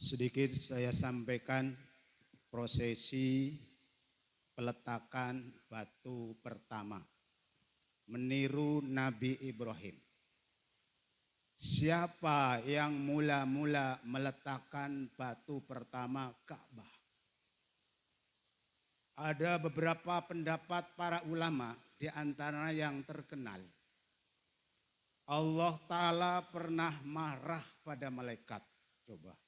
Sedikit saya sampaikan prosesi peletakan batu pertama meniru Nabi Ibrahim. Siapa yang mula-mula meletakkan batu pertama Ka'bah? Ada beberapa pendapat para ulama, di antara yang terkenal. Allah Ta'ala pernah marah pada malaikat. Coba.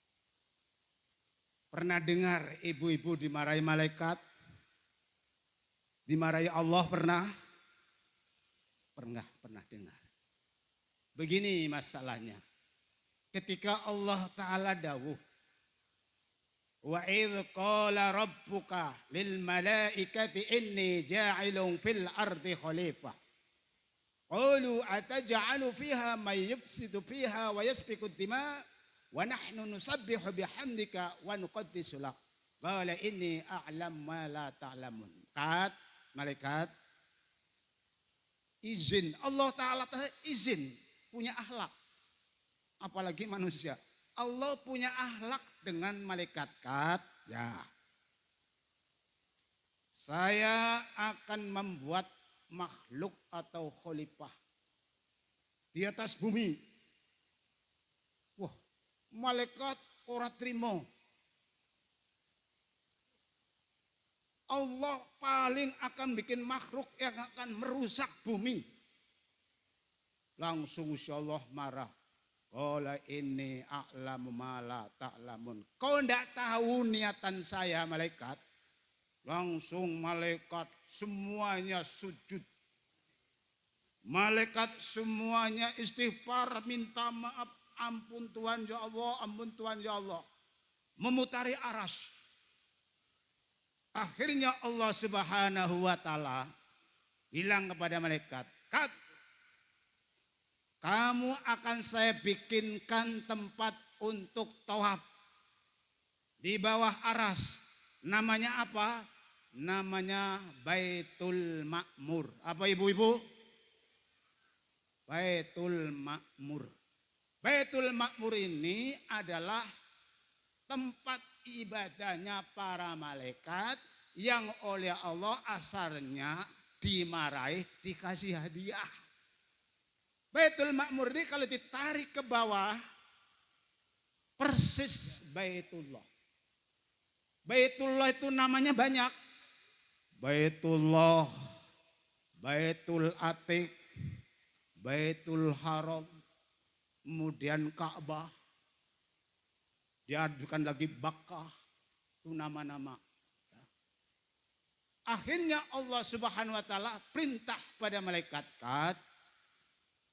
Pernah dengar ibu-ibu dimarahi malaikat? Dimarahi Allah pernah? Pernah dengar. Begini masalahnya. Ketika Allah Ta'ala dawuh, wa idh qala rabbuka lil malaikati inni ja'ilun fil ardi khalifah. Qalu ataj'alu fiha may yufsidu fiha wa yasfiku dima wa nahnu nusabbihu bihamdika wa nuqaddisu lak. Qala inni a'lam ma la ta'lamun. Malaikat izin, Allah Ta'ala izin, punya akhlak. Apalagi manusia. Allah punya akhlak dengan malaikat. Ya. Saya akan membuat makhluk atau khalifah di atas bumi. Wah, malaikat ora trimo. Allah paling akan bikin makhluk yang akan merusak bumi. Langsung insyaallah marah. Qala inni a'lamu ma la ta'lamun. Kau enggak tahu niatan saya malaikat. Langsung malaikat semuanya sujud. Malaikat semuanya istighfar, minta maaf, ampun Tuhan ya Allah, ampun Tuhan ya Allah. Memutari aras. Akhirnya Allah Subhanahu wa Ta'ala bilang kepada malaikat, kamu akan saya bikinkan tempat untuk tawaf di bawah aras. Namanya apa? Namanya Baitul Ma'mur. Apa ibu-ibu? Baitul Ma'mur. Baitul Ma'mur ini adalah tempat ibadahnya para malaikat yang oleh Allah asalnya dimarahi, dikasih hadiah. Baitul Ma'mur ini kalau ditarik ke bawah persis Baitullah. Baitullah itu namanya banyak. Baitullah, Baitul Atiq, Baitul Haram, kemudian Ka'bah. Diadukan lagi Bakkah, itu nama-nama. Akhirnya Allah Subhanahu wa Ta'ala perintah pada malaikat,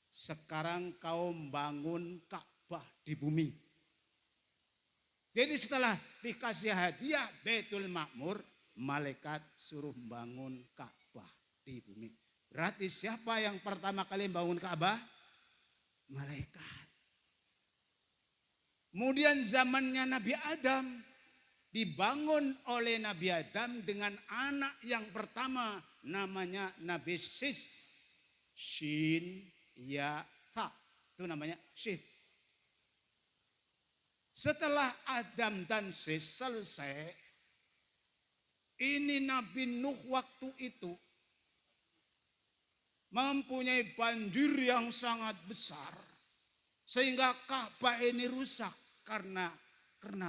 sekarang kau bangun Ka'bah di bumi. Jadi setelah dikasih hadiah Baitul Ma'mur, malaikat suruh bangun Ka'bah di bumi. Berarti siapa yang pertama kali bangun Ka'bah? Malaikat. Kemudian zamannya Nabi Adam dibangun oleh Nabi Adam dengan anak yang pertama namanya Nabi Sis. Shin, Ya, Tha. Itu namanya Sis. Setelah Adam dan Sis selesai, ini Nabi Nuh waktu itu mempunyai banjir yang sangat besar. Sehingga Ka'bah ini rusak karena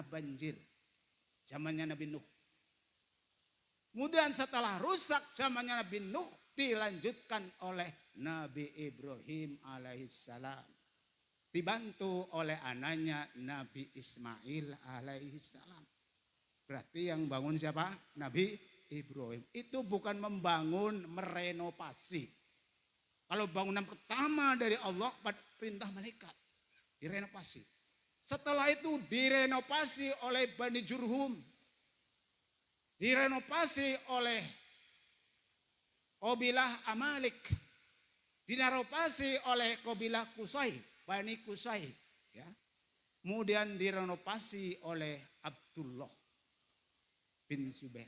banjir. Zamannya Nabi Nuh. Kemudian setelah rusak zamannya Nabi Nuh dilanjutkan oleh Nabi Ibrahim alaihissalam. Dibantu oleh anaknya Nabi Ismail alaihissalam. Berarti yang bangun siapa? Nabi Ibrahim. Itu bukan membangun, merenovasi. Kalau bangunan pertama dari Allah pada perintah malaikat. Direnovasi. Setelah itu direnovasi oleh Bani Jurhum. Direnovasi oleh Qabilah Amalik. Direnovasi oleh Qabilah Qusay, Bani Qusay. Ya. Kemudian direnovasi oleh Abdullah bin Zubair.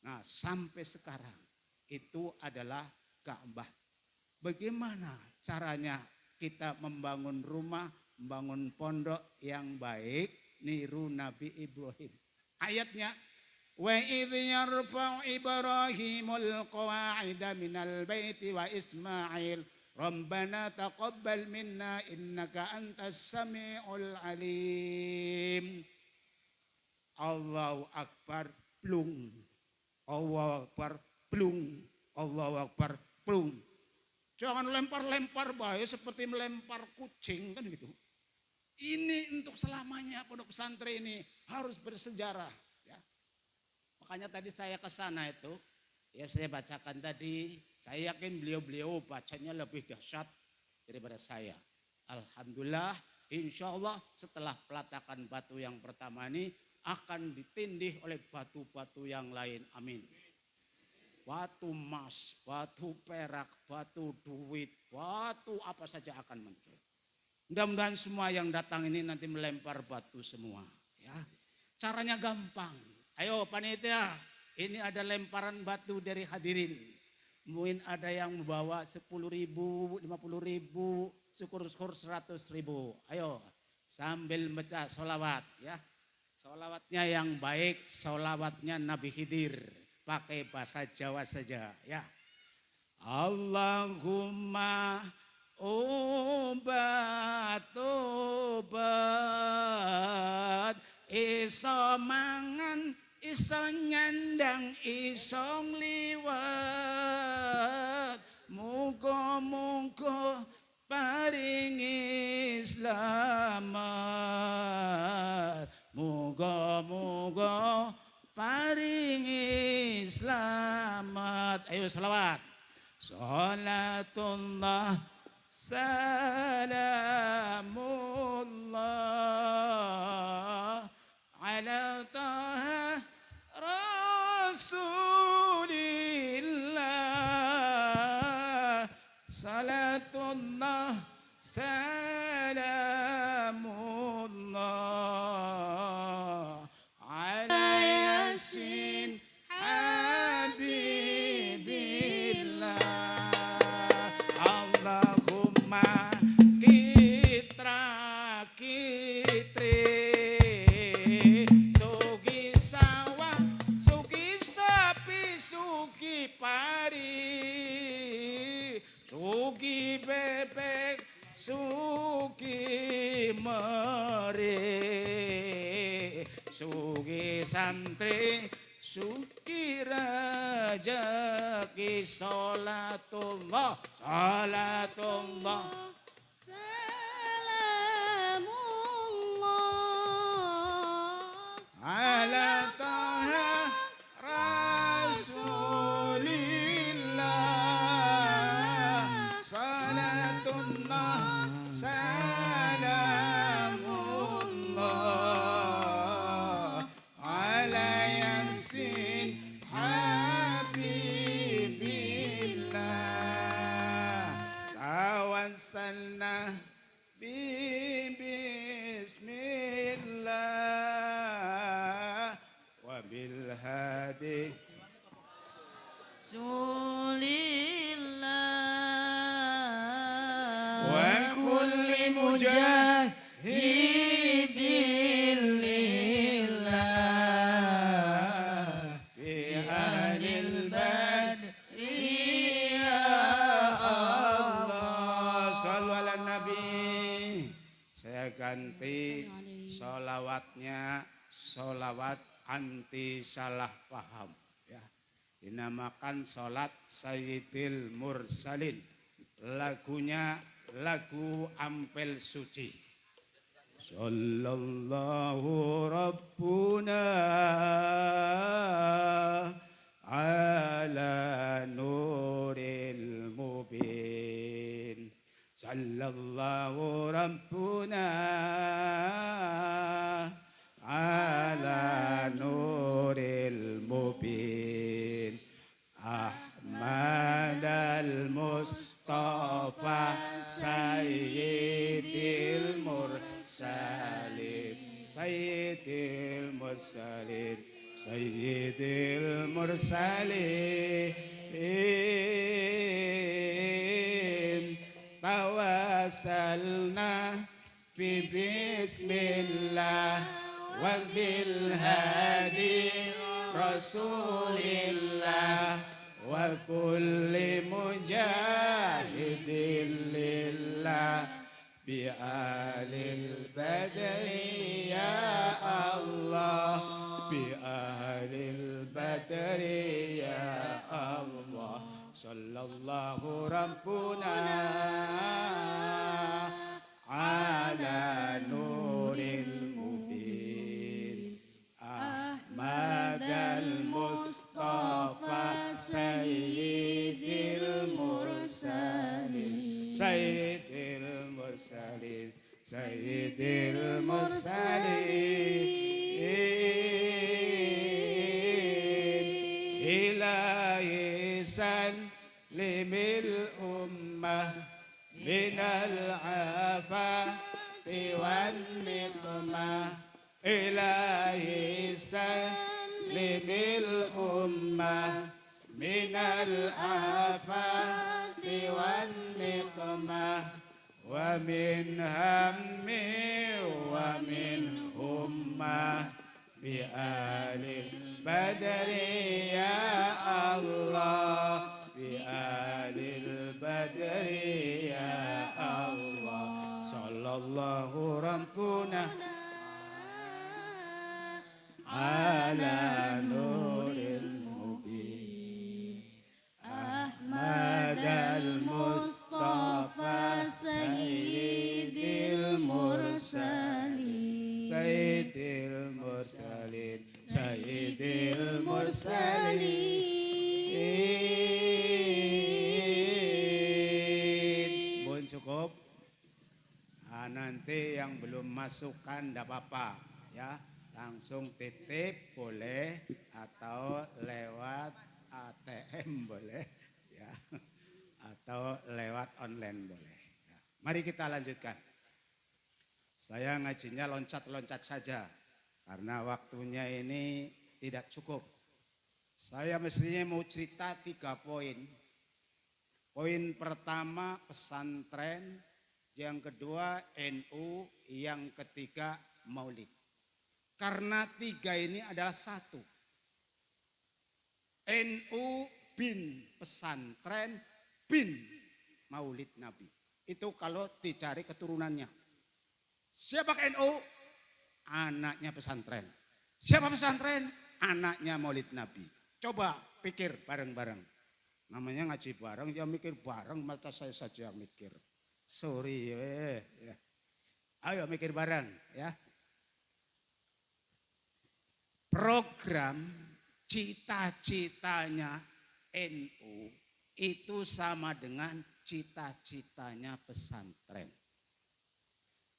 Nah, sampai sekarang itu adalah Ka'bah. Bagaimana caranya kita membangun rumah, membangun pondok yang baik, niru Nabi Ibrahim. Ayatnya wa idh yarfa'u Ibrahimul qawa'ida minal baiti wa Ismail Rabbana taqabbal minna innaka antas sami'ul alim. Allahu Akbar plung. Allahu Akbar plung. Allahu Akbar plung. Jangan lempar-lempar bae seperti melempar kucing kan gitu. Ini untuk selamanya pondok pesantren ini harus bersejarah ya. Makanya tadi saya ke sana itu ya saya bacakan tadi, saya yakin beliau-beliau bacanya lebih dahsyat daripada saya. Alhamdulillah, insya Allah setelah pelatakan batu yang pertama ini akan ditindih oleh batu-batu yang lain. Amin. Batu emas, batu perak, batu duit, batu apa saja akan muncul. Mudah-mudahan semua yang datang ini nanti melempar batu semua. Ya, caranya gampang. Ayo panitia, ini ada lemparan batu dari hadirin. Mungkin ada yang membawa 10.000, 50.000, syukur-syukur 100.000. Ayo sambil baca sholawat ya. Sholawatnya yang baik, sholawatnya Nabi Khidir. Pakai bahasa Jawa saja ya. Allahumma obat iso mangan iso nyandang iso ngliwat muga-muga paringi slamet muga-muga paringi selamat. Ayo selawat. Salatullah salamullah ala taha rasulillah. Salatullah salamullah ala yasin habibillah. Allahumma kitra kitri sugi sawah sugi sapi sugi pari sugi bebek sugi mere sugi santri sugi rajaki sholatullah sholatullah salamullah ala taha rasulillah. Salatullah salamullah ala yasin habibillah. Tawassalna bismillah wa bil hadi Rasulillah wa kulli mujahidin lillah fi ahlil badri ya Allah. Shallu ala nabi. Saya ganti sholawatnya sholawat anti salah paham ya. Dinamakan sholat Sayyidil Mursalin. Lagunya lagu Ampel Suci. Sallallahu Rabbuna ala nuril mubin. Sallallahu Rabbuna ala nuril mubin. Ahmad al-Mustafa Sayyidil Mursalin Sayyidil Mursalin Sayyidil Mursalin Tawassalna bi bismillah وبالهادي رسول الله وكل مجاهد لله بآل البدر يا الله بآل البدر يا الله صلى الله ربنا على نور المبين أحمد المصطفى سيد المرسلين سيد المرسلين سيد المرسلين إلهي سلم الأمة من العافات والنقمة إلهي سلم الأمة من الآفات والنقمة ومن هم ومن همة بآل البدر يا الله بآل البدر يا الله صلى الله ربنا على نور المبين أحمد المصطفى سيد المرسلين سيد المرسلين سيد المرسلين. Mohon cukup. Nanti yang belum masukkan tidak apa-apa ya. Langsung titip boleh atau lewat ATM boleh ya atau lewat online boleh ya. Mari kita lanjutkan. Saya ngajinya loncat-loncat saja karena waktunya ini tidak cukup. Saya mestinya mau cerita 3 poin. Poin pertama pesantren, yang kedua NU, yang ketiga Maulid. Karena 3 ini adalah satu. NU bin pesantren bin Maulid Nabi. Itu kalau dicari keturunannya. Siapa NU? Anaknya pesantren. Siapa pesantren? Anaknya Maulid Nabi. Coba pikir bareng-bareng. Namanya ngaji bareng, ya mikir bareng, mata saya saja mikir. Sorry ya. Ayo mikir bareng ya. Program cita-citanya NU itu sama dengan cita-citanya pesantren.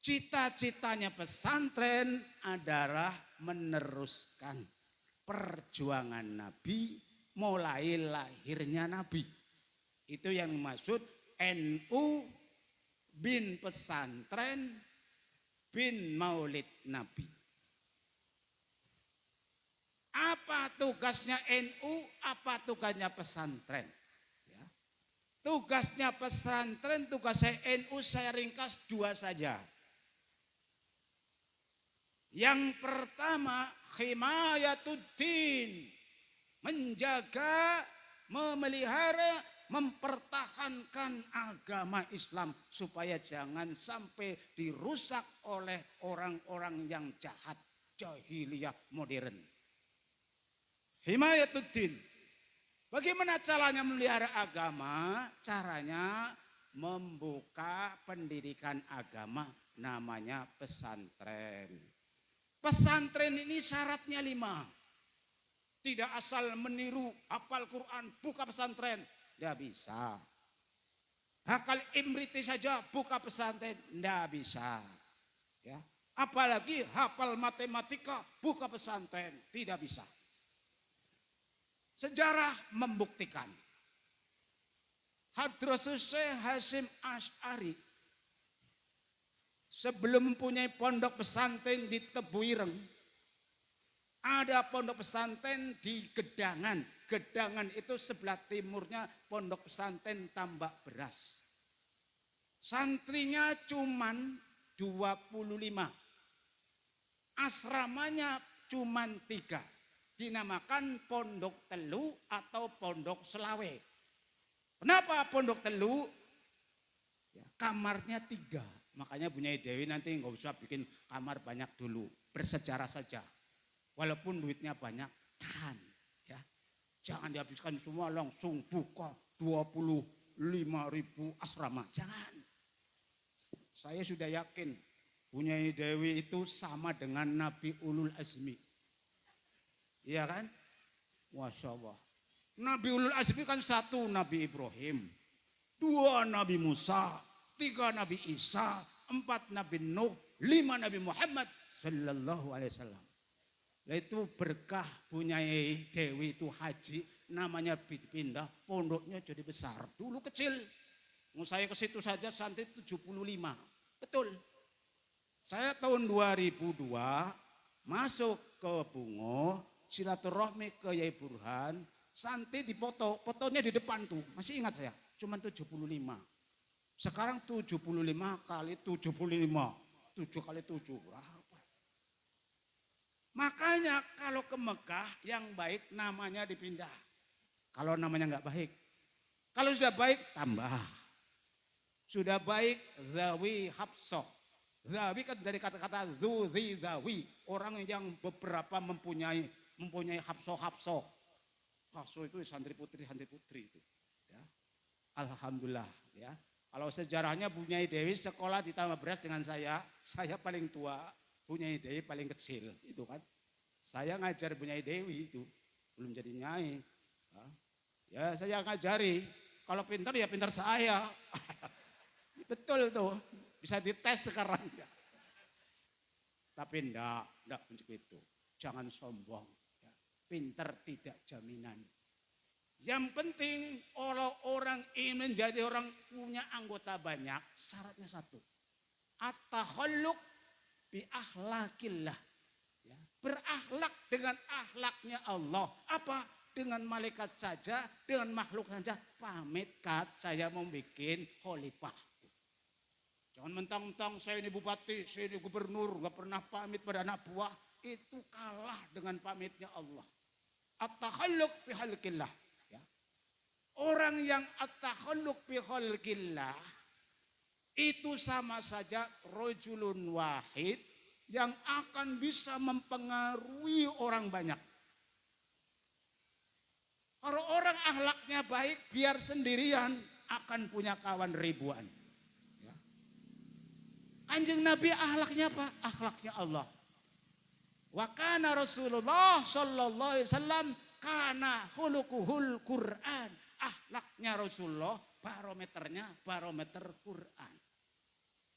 Cita-citanya pesantren adalah meneruskan perjuangan Nabi mulai lahirnya Nabi. Itu yang dimaksud NU bin pesantren bin Maulid Nabi. Apa tugasnya NU, apa tugasnya pesantren? Ya. Tugasnya pesantren, tugasnya NU saya ringkas 2 saja. Yang pertama, himayatuddin, menjaga, memelihara, mempertahankan agama Islam supaya jangan sampai dirusak oleh orang-orang yang jahat, jahiliyah modern. Himayatuddin. Bagaimana caranya memelihara agama? Caranya membuka pendidikan agama namanya pesantren. Pesantren ini syaratnya 5. Tidak asal meniru hafal Quran buka pesantren, tidak bisa. Hakal imriti saja buka pesantren, tidak bisa. Ya. Apalagi hafal matematika buka pesantren, tidak bisa. Sejarah membuktikan. Hadratus Syekh Hasyim Asy'ari sebelum punya pondok pesantren di Tebuireng, ada pondok pesantren di Gedangan. Gedangan itu sebelah timurnya pondok pesantren Tambak Beras. Santrinya cuman 25. asramanya cuman 3. Dinamakan Pondok Telu atau Pondok Selawe. Kenapa Pondok Telu? Ya, kamarnya 3. Makanya Bu Nyai Dewi nanti nggak usah bikin kamar banyak dulu. Bersejarah saja. Walaupun duitnya banyak, tahan. Ya. Jangan dihabiskan semua langsung buka 25.000 asrama. Jangan. Saya sudah yakin Bu Nyai Dewi itu sama dengan Nabi Ulul Azmi. Iya kan? Masya Allah. Nabi Ulul Azmi kan 1 Nabi Ibrahim, 2 Nabi Musa, 3 Nabi Isa, 4 Nabi Nuh, 5 Nabi Muhammad Sallallahu Alaihi Wasallam. Nah itu berkah Bu Nyai Dewi itu haji, namanya pindah, pondoknya jadi besar. Dulu kecil, saya ke situ saja santri 75, betul. Saya tahun 2002 masuk ke Bungo, silaturahmi ke Yai Burhan, santri dipoto, fotonya di depan tuh, masih ingat saya, cuma 75. Sekarang 75 kali 75, 7 kali 7, berapa? Makanya kalau ke Mekah yang baik namanya dipindah. Kalau namanya nggak baik, kalau sudah baik tambah. Sudah baik zawi hafsoh. Zawi kan dari kata-kata zuzi zawi, orang yang beberapa mempunyai hafsoh. Hafsoh itu santri putri itu. Ya. Alhamdulillah ya. Kalau sejarahnya Bu Nyai Dewi sekolah ditambah beras dengan saya paling tua, Bu Nyai Dewi paling kecil, itu kan. Saya ngajar Bu Nyai Dewi itu, belum jadi nyai. Ya saya ngajari, kalau pintar ya pintar saya. Betul tuh, bisa dites sekarang. Tapi enggak begitu. Jangan sombong. Ya. Pintar tidak jaminan. Yang penting orang ingin menjadi orang punya anggota banyak, syaratnya 1. At-takhalluq bi akhlaqillah. Ya. Berakhlak dengan akhlaknya Allah. Apa? Dengan malaikat saja, dengan makhluk saja. Pamit kat, saya mau bikin khalifah. Jangan mentang-mentang saya ini bupati, saya ini gubernur, gak pernah pamit pada anak buah. Itu kalah dengan pamitnya Allah. At-takhalluq bi khalqillah. Ya. Orang yang at-takhalluq bi khalqillah itu sama saja rajulun wahid yang akan bisa mempengaruhi orang banyak. Kalau orang akhlaknya baik, biar sendirian akan punya kawan ribuan. Kanjeng Nabi akhlaknya apa? Akhlaknya Allah. Wa kana Rasulullah sallallahu alaihi wasallam kana khuluquhul Quran. Akhlaknya Rasulullah barometernya barometer Quran.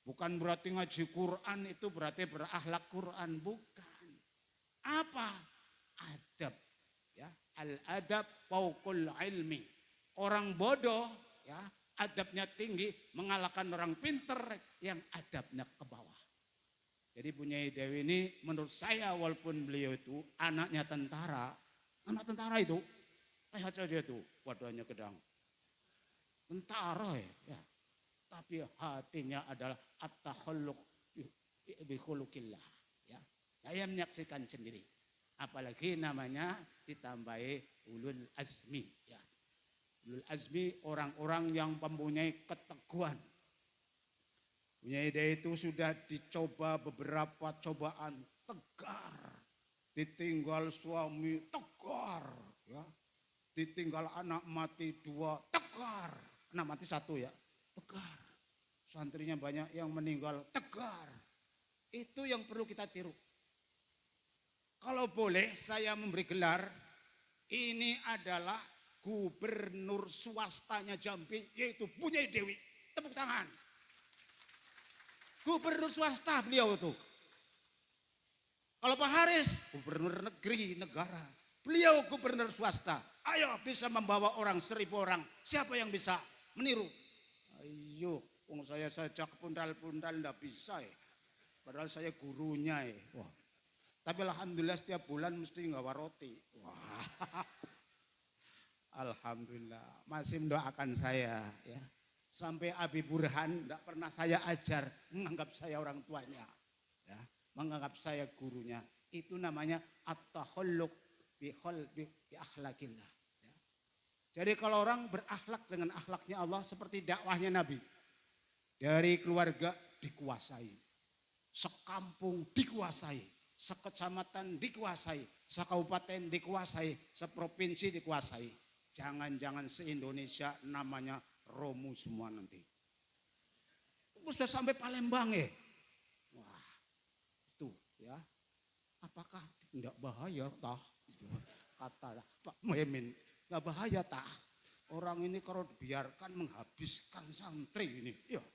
Bukan berarti ngaji Quran itu berarti berakhlak Quran, bukan. Apa? Adab. Ya, al-adab fauqul ilmi. Orang bodoh ya, adabnya tinggi mengalahkan orang pinter yang adabnya ke bawah. Jadi Bu Nyai Dewi ini menurut saya walaupun beliau itu anaknya tentara, anak tentara itu, lihat saja itu wadahnya gedang. Tentara ya. Tapi hatinya adalah at-takhalluq bi khuluqillah ya. Saya menyaksikan sendiri. Apalagi namanya ditambahi ulul azmi ya. Ulul azmi orang-orang yang mempunyai keteguhan. Punya ide itu sudah dicoba beberapa cobaan, tegar. Ditinggal suami, tegar. Ya. Ditinggal anak mati 2, tegar. Anak mati 1 ya, tegar. Santrinya banyak yang meninggal, tegar. Itu yang perlu kita tiru. Kalau boleh saya memberi gelar, ini adalah gubernur swastanya Jambi, yaitu Bu Nyai Dewi. Tepuk tangan. Gubernur swasta beliau itu. Kalau Pak Haris, gubernur negeri, negara. Beliau gubernur swasta. Ayo bisa membawa orang 1000 orang. Siapa yang bisa meniru? Ayo, saya sajak pundal-pundal enggak bisa ya. Padahal saya gurunya ya. Wah. Tapi alhamdulillah setiap bulan mesti ngawa roti. Wah. Alhamdulillah, masih mendoakan saya ya. Sampai Abi Burhan tidak pernah saya ajar menganggap saya orang tuanya. Ya. menganggap saya gurunya. Itu namanya at-takhulluq bi akhlakillah. Ya. Jadi kalau orang berakhlak dengan akhlaknya Allah seperti dakwahnya Nabi. Dari keluarga dikuasai, sekampung dikuasai, sekecamatan dikuasai, sekabupaten dikuasai, seprovinsi dikuasai. Jangan-jangan se-Indonesia namanya Romo semua nanti. Sudah sampai Palembang ya. Wah, itu ya. Apakah tidak bahaya tah? Kata Pak Muhyiddin, nggak bahaya tah. Orang ini kalau dibiarkan menghabiskan santri ini. Ya.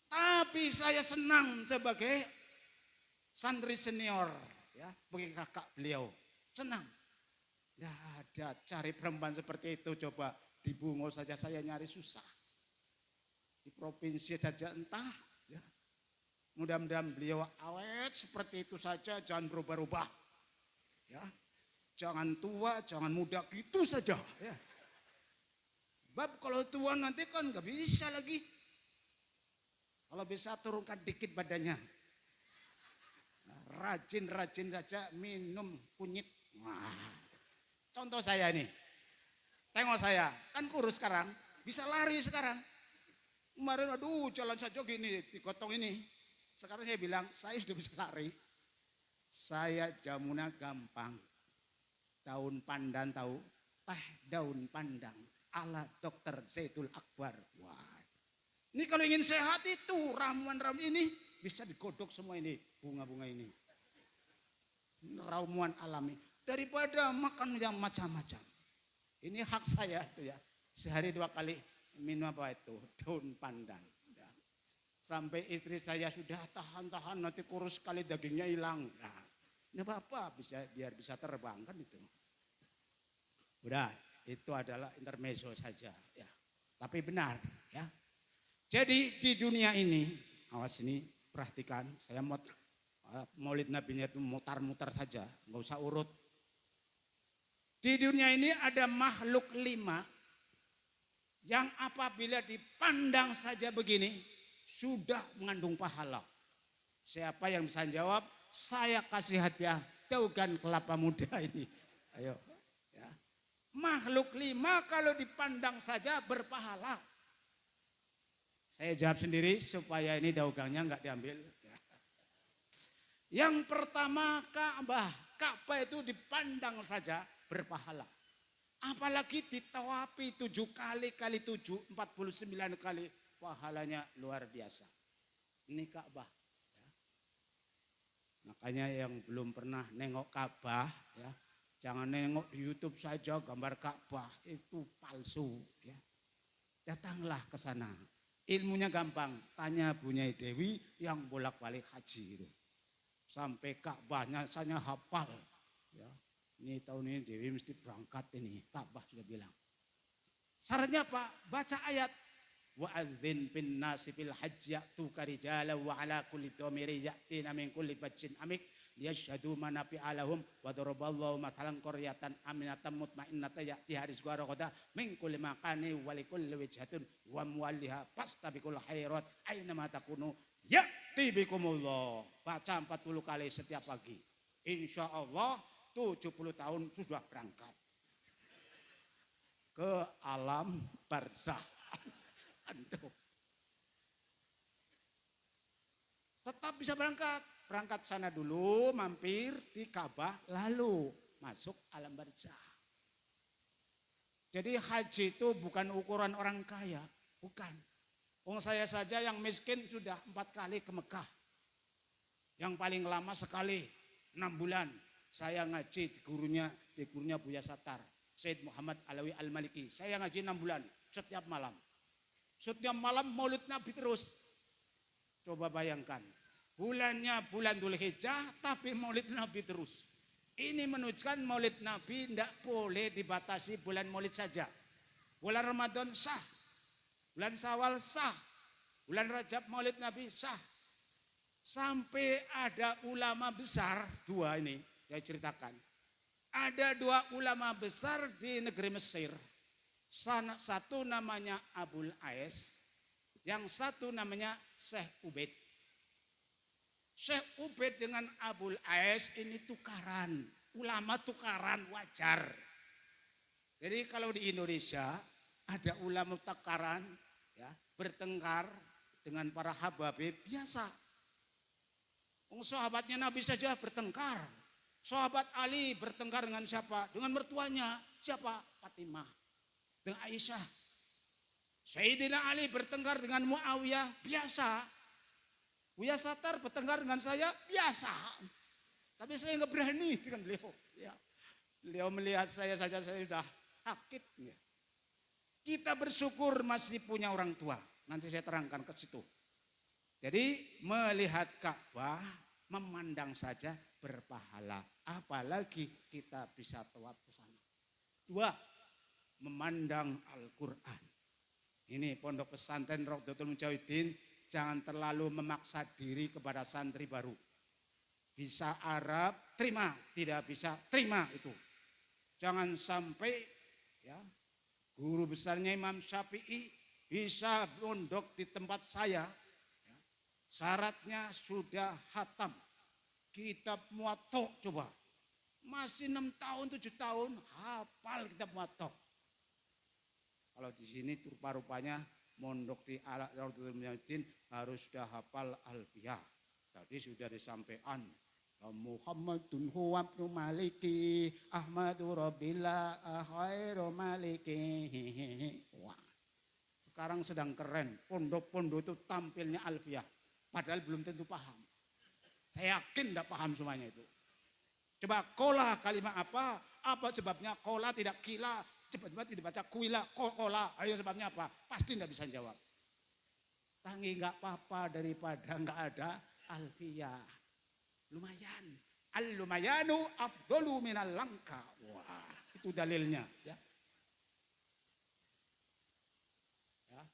Tapi saya senang sebagai santri senior, ya, sebagai kakak beliau. Senang. Ya ada cari perempuan seperti itu, coba di Bungo saja saya nyari susah. Di provinsi saja entah. Ya. Mudah-mudahan beliau awet seperti itu saja, jangan berubah-ubah. Ya. Jangan tua, jangan muda gitu saja. Ya. Bab kalau tua nanti kan nggak bisa lagi. Kalau bisa turunkan dikit badannya. Rajin-rajin saja minum kunyit. Wah. Contoh saya nih. Tengok saya, kan kurus sekarang. Bisa lari sekarang. Kemarin aduh jalan saja gini, digotong ini. Sekarang saya bilang, saya sudah bisa lari. Saya jamuna gampang. Daun pandan tahu? Daun pandang. Ala Dokter Zaidul Akbar. Wah. Ini kalau ingin sehat itu ramuan-ramuan ini bisa digodok semua ini bunga-bunga ini. Ramuan alami daripada makan yang macam-macam. Ini hak saya itu ya. Sehari 2 kali minum apa itu daun pandan. Ya. Sampai istri saya sudah tahan-tahan nanti kurus sekali dagingnya hilang. Nah, ini apa bisa biar bisa terbang kan itu. Udah itu adalah intermezzo saja ya. Tapi benar ya. Jadi di dunia ini, awas ini perhatikan, saya mau maulid nabinya itu mutar-mutar saja, nggak usah urut. Di dunia ini ada makhluk 5 yang apabila dipandang saja begini sudah mengandung pahala. Siapa yang bisa jawab? Saya kasih hadiah daugan kelapa muda ini. Ayo. Ya. Makhluk 5 kalau dipandang saja berpahala. Saya jawab sendiri supaya ini daugangnya enggak diambil. Yang pertama Ka'bah. Ka'bah itu dipandang saja berpahala. Apalagi ditawafi 7 kali kali 7, 49 kali. Pahalanya luar biasa. Ini Ka'bah. Ya. Makanya yang belum pernah nengok Ka'bah. Ya, jangan nengok di YouTube saja gambar Ka'bah. Itu palsu. Ya. Datanglah ke sana. Ilmunya gampang, tanya Bu Nyai Dewi yang bolak-balik haji itu. Sampai Ka'bahnya saya hafal. Ya. Ini tahun ini Dewi mesti berangkat ini, Ka'bah sudah bilang. Syaratnya apa? Baca ayat. Wa'adzin bin nasi fil hajj ya'tuka rijala wa ala kulli dhamiri ya'tina min kulli fajjin amik liyashhadu manafi'a lahum wa daraballahu mathalan qaryatan aminatan mutmainnatan ya'tiha rizquha ragadan min kulli makani wa likulli wijhatin wa muwalliha fastabiqul khairat aina ma takunu ya'ti bikumullah. Baca 40 kali setiap pagi. Insyaallah 70 tahun sudah berangkat ke alam barzakh. Aduh. Tetap bisa berangkat. Berangkat sana dulu, mampir di Ka'bah, lalu masuk alam barzakh. Jadi haji itu bukan ukuran orang kaya, bukan. Saya saja yang miskin sudah 4 kali ke Mekah. Yang paling lama sekali 6 bulan. Saya ngaji di gurunya Buya Sattar, Said Muhammad Alawi Al-Maliki. Saya ngaji 6 bulan setiap malam. Setiap malam maulid Nabi terus. Coba bayangkan. Bulannya bulan Dzulhijjah tapi maulid Nabi terus. Ini menunjukkan maulid Nabi tidak boleh dibatasi bulan maulid saja. Bulan Ramadan sah. Bulan Syawal sah. Bulan Rajab maulid Nabi sah. Sampai ada ulama besar, 2 ini saya ceritakan. Ada 2 ulama besar di negeri Mesir. Satu namanya Abul Ais, yang satu namanya Syekh Ubaid. Syekh Ubaid dengan Abul Ais ini tukaran. Ulama tukaran wajar. Jadi kalau di Indonesia ada ulama tukaran, ya, bertengkar dengan para habaib biasa. Sahabatnya Nabi saja bertengkar. Sahabat Ali bertengkar dengan siapa? Dengan mertuanya. Siapa? Fatimah. Dengan Aisyah. Sayyidina Ali bertengkar dengan Muawiyah. Biasa. Buya Satar bertengkar dengan saya. Biasa. Tapi saya nggak berani dengan beliau. Ya. Beliau melihat saya saja, saya sudah sakit. Ya. Kita bersyukur masih punya orang tua. Nanti saya terangkan ke situ. Jadi melihat Ka'bah, memandang saja berpahala. Apalagi kita bisa tawaf ke sana. 2, memandang Al-Quran. Ini pondok pesantren Raudhatul Mujahidin, jangan terlalu memaksa diri kepada santri baru. Bisa Arab, terima. Tidak bisa, terima itu. Jangan sampai ya guru besarnya Imam Syafi'i bisa pondok di tempat saya. Ya, syaratnya sudah hatam. Kitab Muwatta coba. Masih 6 tahun, 7 tahun hafal kitab Muwatta. Kalau di sini rupa-rupanya mondok di Raudhatul Mujahidin harus sudah hafal Alfiyah. Tadi sudah disampaikan. Muhammadun huwa ibnu maliki Ahmadu rabbillah khairu maliki. Wah. Sekarang sedang keren. Pondok-pondok itu tampilnya Alfiyah. Padahal belum tentu paham. Saya yakin tidak paham semuanya itu. Coba kola kalimat apa? Apa sebabnya kola tidak kila? Cepat-cepat tidak baca kuila, kola. Ayo sebabnya apa? Pasti tidak bisa jawab. Tangi nggak apa-apa daripada nggak ada Alfiyah. Lumayan. Al-lumayanu afdolu minal langka. Wah, itu dalilnya. Ya. Ya.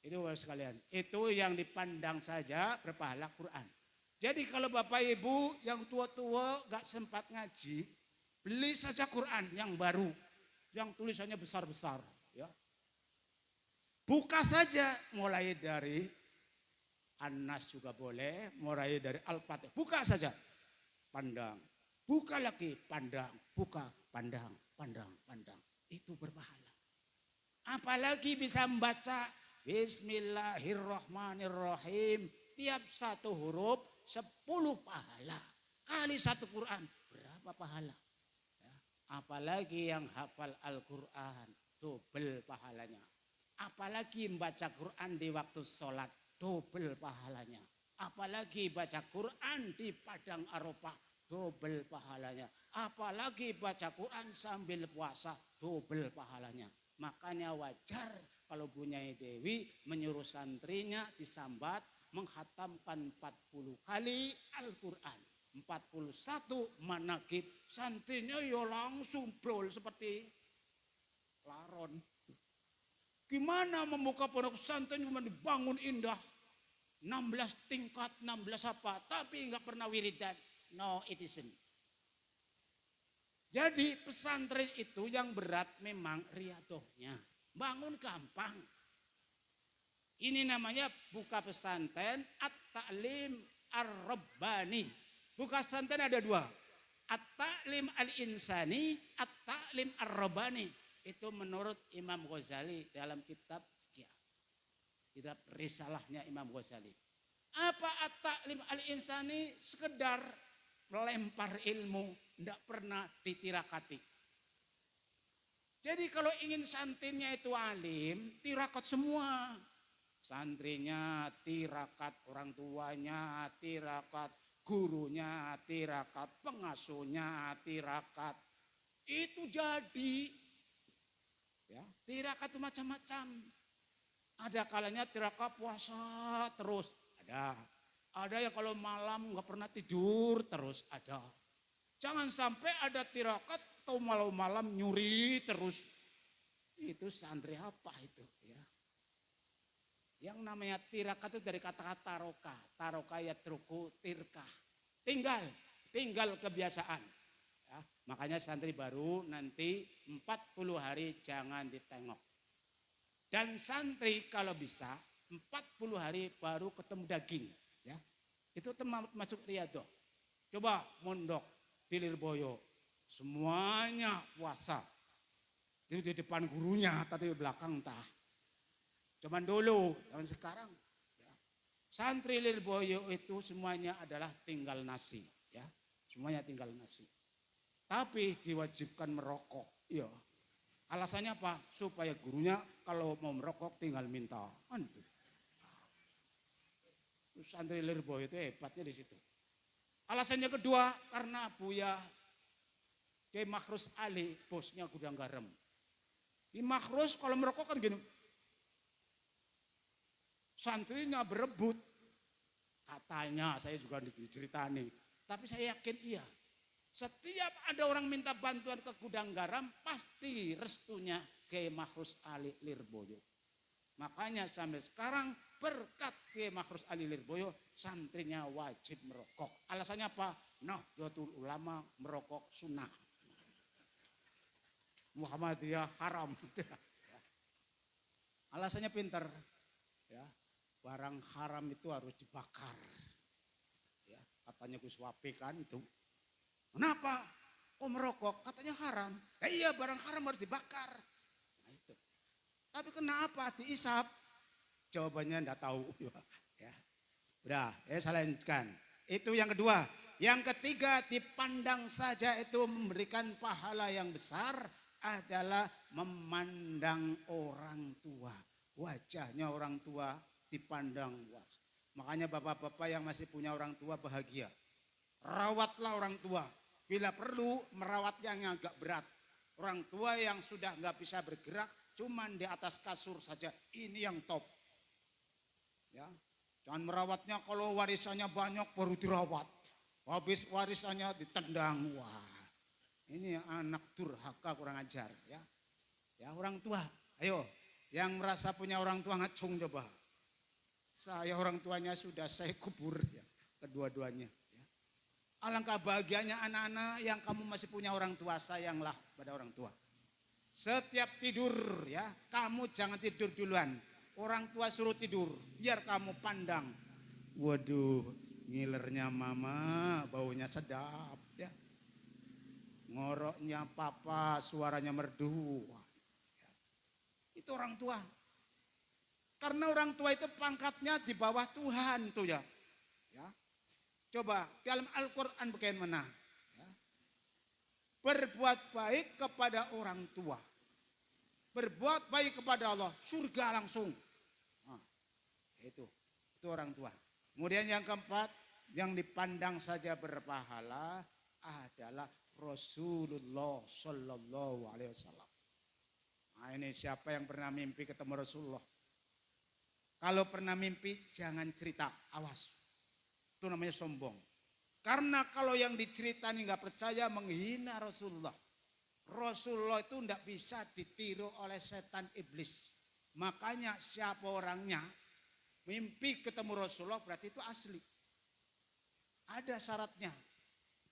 Itu sekalian. Itu yang dipandang saja berpahala Quran. Jadi kalau Bapak Ibu yang tua-tua gak sempat ngaji, beli saja Quran yang baru, yang tulisannya besar-besar. Ya. Buka saja mulai dari An-Nas juga boleh, mulai dari Al-Fatihah. Buka saja, pandang. Buka lagi, pandang. Buka, pandang, pandang, pandang. Itu berpahala. Apalagi bisa membaca Bismillahirrahmanirrahim. Tiap satu huruf 10 pahala. Kali satu Quran, berapa pahala? Ya. Apalagi yang hafal Al-Quran, double pahalanya. Apalagi membaca Quran di waktu sholat, double pahalanya. Apalagi baca Quran di Padang Arafah, double pahalanya. Apalagi baca Quran sambil puasa, double pahalanya. Makanya wajar kalau Bu Nyai Dewi menyuruh santrinya disambat menghatamkan 40 kali Al-Quran. 41 manakib. Santrinya ya langsung brol seperti laron. Gimana membuka pondok pesantren cuma dibangun indah. 16 tingkat, 16 apa. Tapi enggak pernah wiridan. No, it isn't. Jadi pesantren itu yang berat memang riadohnya. Bangun gampang. Ini namanya buka pesantren At-Ta'lim Ar-Rabbani. Buka pesantren ada 2. At-Ta'lim Al-Insani, At-Ta'lim Ar-Rabbani. Itu menurut Imam Ghazali dalam kitab kitab risalahnya Imam Ghazali. Apa At-Ta'lim Al-Insani? Sekedar melempar ilmu, tidak pernah ditirakati. Jadi kalau ingin santrinya itu alim, tirakat semua. Santrinya tirakat, orang tuanya tirakat, gurunya tirakat, pengasuhnya tirakat. Itu jadi. Ya, tirakat itu macam-macam. Ada kalanya tirakat puasa terus, ada. Ada yang kalau malam nggak pernah tidur terus, ada. Jangan sampai ada tirakat atau malam-malam nyuri terus. Itu santri apa itu? Ya. Yang namanya tirakat itu dari kata-kata taroka. Taroka ya truku tirkah. Tinggal kebiasaan. Ya. Makanya santri baru nanti 40 hari jangan ditengok. Dan santri kalau bisa 40 hari baru ketemu daging. Ya. Itu termasuk riyadhah. Coba mondok di Lirboyo, semuanya puasa. Itu di depan gurunya, tapi di belakang entah. Cuman dulu, zaman sekarang, ya. Santri Lirboyo itu semuanya adalah tinggal nasi, ya. Semuanya tinggal nasi. Tapi diwajibkan merokok, ya. Alasannya apa? Supaya gurunya kalau mau merokok tinggal minta. Antu. Santri Lirboyo itu hebatnya di situ. Alasannya kedua, karena Buya Kiai Makhrus Ali, bosnya gudang garam. Di Makhrus kalau merokok kan gini. Santrinya berebut. Katanya, saya juga diceritani. Tapi saya yakin iya. Setiap ada orang minta bantuan ke gudang garam, pasti restunya Kiai Makhrus Ali Lirboyo. Makanya sampai sekarang berkat Kiai Makhrus Ali Lirboyo, santrinya wajib merokok. Alasannya apa? Nahdlatul Ulama merokok sunnah. Muhammadiyah haram. Alasannya pinter. Ya, barang haram itu harus dibakar. Ya, katanya Gus Wape kan itu. Kenapa? Oh merokok, katanya haram. Iya barang haram harus dibakar. Nah itu. Tapi kenapa diisap? Jawabannya enggak tahu. Ya. Udah, saya lanjutkan. Itu yang kedua. Yang ketiga, dipandang saja itu memberikan pahala yang besar adalah memandang orang tua. Wajahnya orang tua dipandang luas. Makanya bapak-bapak yang masih punya orang tua bahagia. Rawatlah orang tua. Bila perlu merawatnya yang agak berat. Orang tua yang sudah nggak bisa bergerak, cuman di atas kasur saja. Ini yang top. Ya, jangan merawatnya kalau warisannya banyak baru dirawat. Habis warisannya ditendang. Wah, ini anak durhaka kurang ajar. Ya, ya orang tua. Ayo, yang merasa punya orang tua ngacung coba. Saya orang tuanya sudah saya kubur ya, kedua-duanya. Alangkah bahagianya anak-anak yang kamu masih punya orang tua, sayanglah pada orang tua. Setiap tidur ya, kamu jangan tidur duluan. Orang tua suruh tidur, biar kamu pandang. Waduh, ngilernya mama, baunya sedap ya. Ngoroknya papa, suaranya merdu. Ya. Itu orang tua. Karena orang tua itu pangkatnya di bawah Tuhan tuh ya. Ya. Coba dalam Al-Quran bagaimana? Ya. Berbuat baik kepada orang tua. Berbuat baik kepada Allah, surga langsung. Nah, itu orang tua. Kemudian yang keempat, yang dipandang saja berpahala adalah Rasulullah Sallallahu Alaihi Wasallam. Nah ini siapa yang pernah mimpi ketemu Rasulullah? Kalau pernah mimpi jangan cerita, awas. Itu namanya sombong. Karena kalau yang diceritani nggak percaya menghina Rasulullah. Rasulullah itu tidak bisa ditiru oleh setan iblis. Makanya siapa orangnya mimpi ketemu Rasulullah berarti itu asli. Ada syaratnya.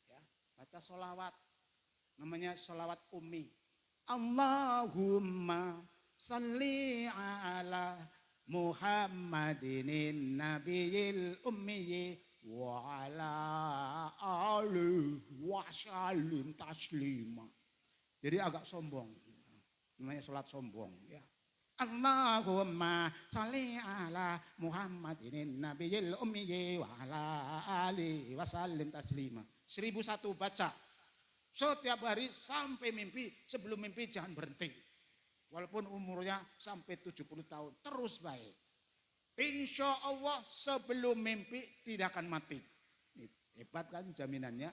Ya, baca sholawat. Namanya sholawat ummi. Allahumma salli ala Muhammadin nabiyil ummi wa ala alihi wa sallim taslima. Jadi agak sombong. Namanya sholat sombong ya. Allahumma sholli ala Muhammadin nabiyil ummi wa ala alihi wa sallim taslima. 1001 baca. Setiap hari sampai mimpi, sebelum mimpi jangan berhenti. Walaupun umurnya sampai 70 tahun, terus baik. Insya Allah sebelum mimpi tidak akan mati. Hebat kan jaminannya.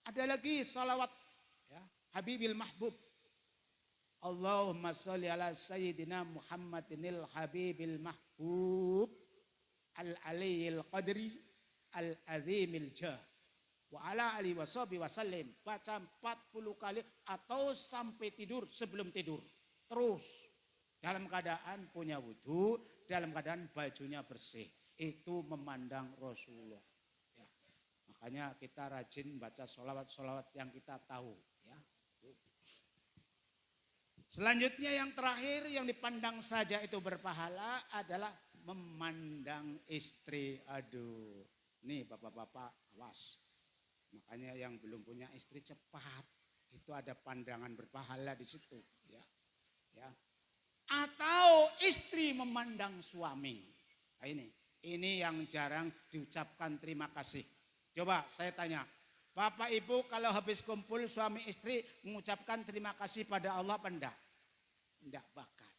Ada lagi salawat ya, Habibil Mahbub. Allahumma sholli ala Sayyidina Muhammadinil Habibil Mahbub Al-Aliyil Qadri Al-Azimil Jah wa ala alihi washabihi wasallim. Baca 40 kali atau sampai tidur sebelum tidur. Terus dalam keadaan punya wudhu, dalam keadaan bajunya bersih. Itu memandang Rasulullah. Ya. Makanya kita rajin baca sholawat-sholawat yang kita tahu. Ya. Selanjutnya yang terakhir yang dipandang saja itu berpahala adalah memandang istri. Aduh, Nih bapak-bapak awas. Makanya yang belum punya istri cepat. Itu ada pandangan berpahala di situ. Ya, ya. Atau istri memandang suami. Nah, ini yang jarang diucapkan terima kasih. Coba saya tanya, Bapak Ibu kalau habis kumpul suami istri mengucapkan terima kasih pada Allah apa enggak? Enggak bakal.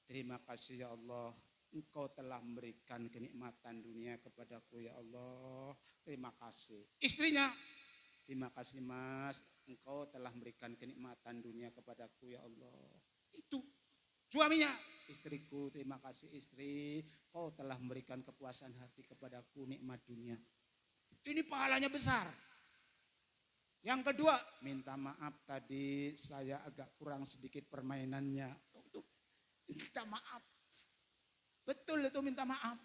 Terima kasih ya Allah, Engkau telah memberikan kenikmatan dunia kepadaku ya Allah. Terima kasih. Istrinya, terima kasih Mas, Engkau telah memberikan kenikmatan dunia kepadaku ya Allah. Itu. Suaminya, istriku terima kasih istri, kau telah memberikan kepuasan hati kepadaku nikmat dunia. Ini pahalanya besar. Yang kedua, minta maaf tadi saya agak kurang sedikit permainannya. Minta maaf. Betul itu minta maaf.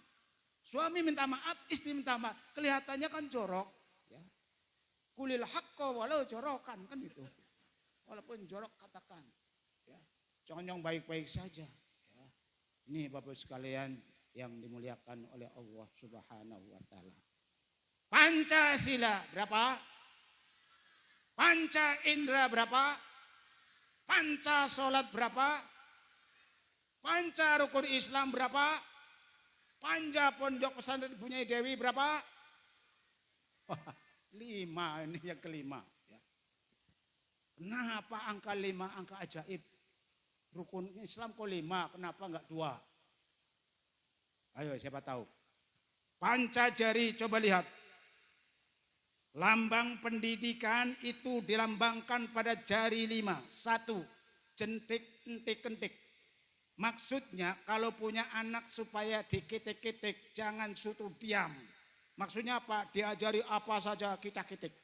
Suami minta maaf, istri minta maaf. Kelihatannya kan jorok. Ya. Kulil haqqa walau jorokan kan gitu. Walaupun jorok katakan. Ya. Jangan yang baik-baik saja. Ya. Ini Bapak sekalian yang dimuliakan oleh Allah Subhanahu wa Ta'ala. Pancasila berapa? Panca indera berapa? Panca sholat berapa? Panca rukun Islam berapa? Panca pondok pesantren Bunyai Dewi berapa? 5, ini yang kelima. Ya. Kenapa angka 5 angka ajaib? Rukun Islam kok 5, kenapa enggak 2? Ayo siapa tahu. Panca jari coba lihat. Lambang pendidikan itu dilambangkan pada jari 5. 1, jentik, entik, kentik. Maksudnya kalau punya anak supaya diketik-ketik, jangan suruh diam. Maksudnya apa? Diajari apa saja kita ketik.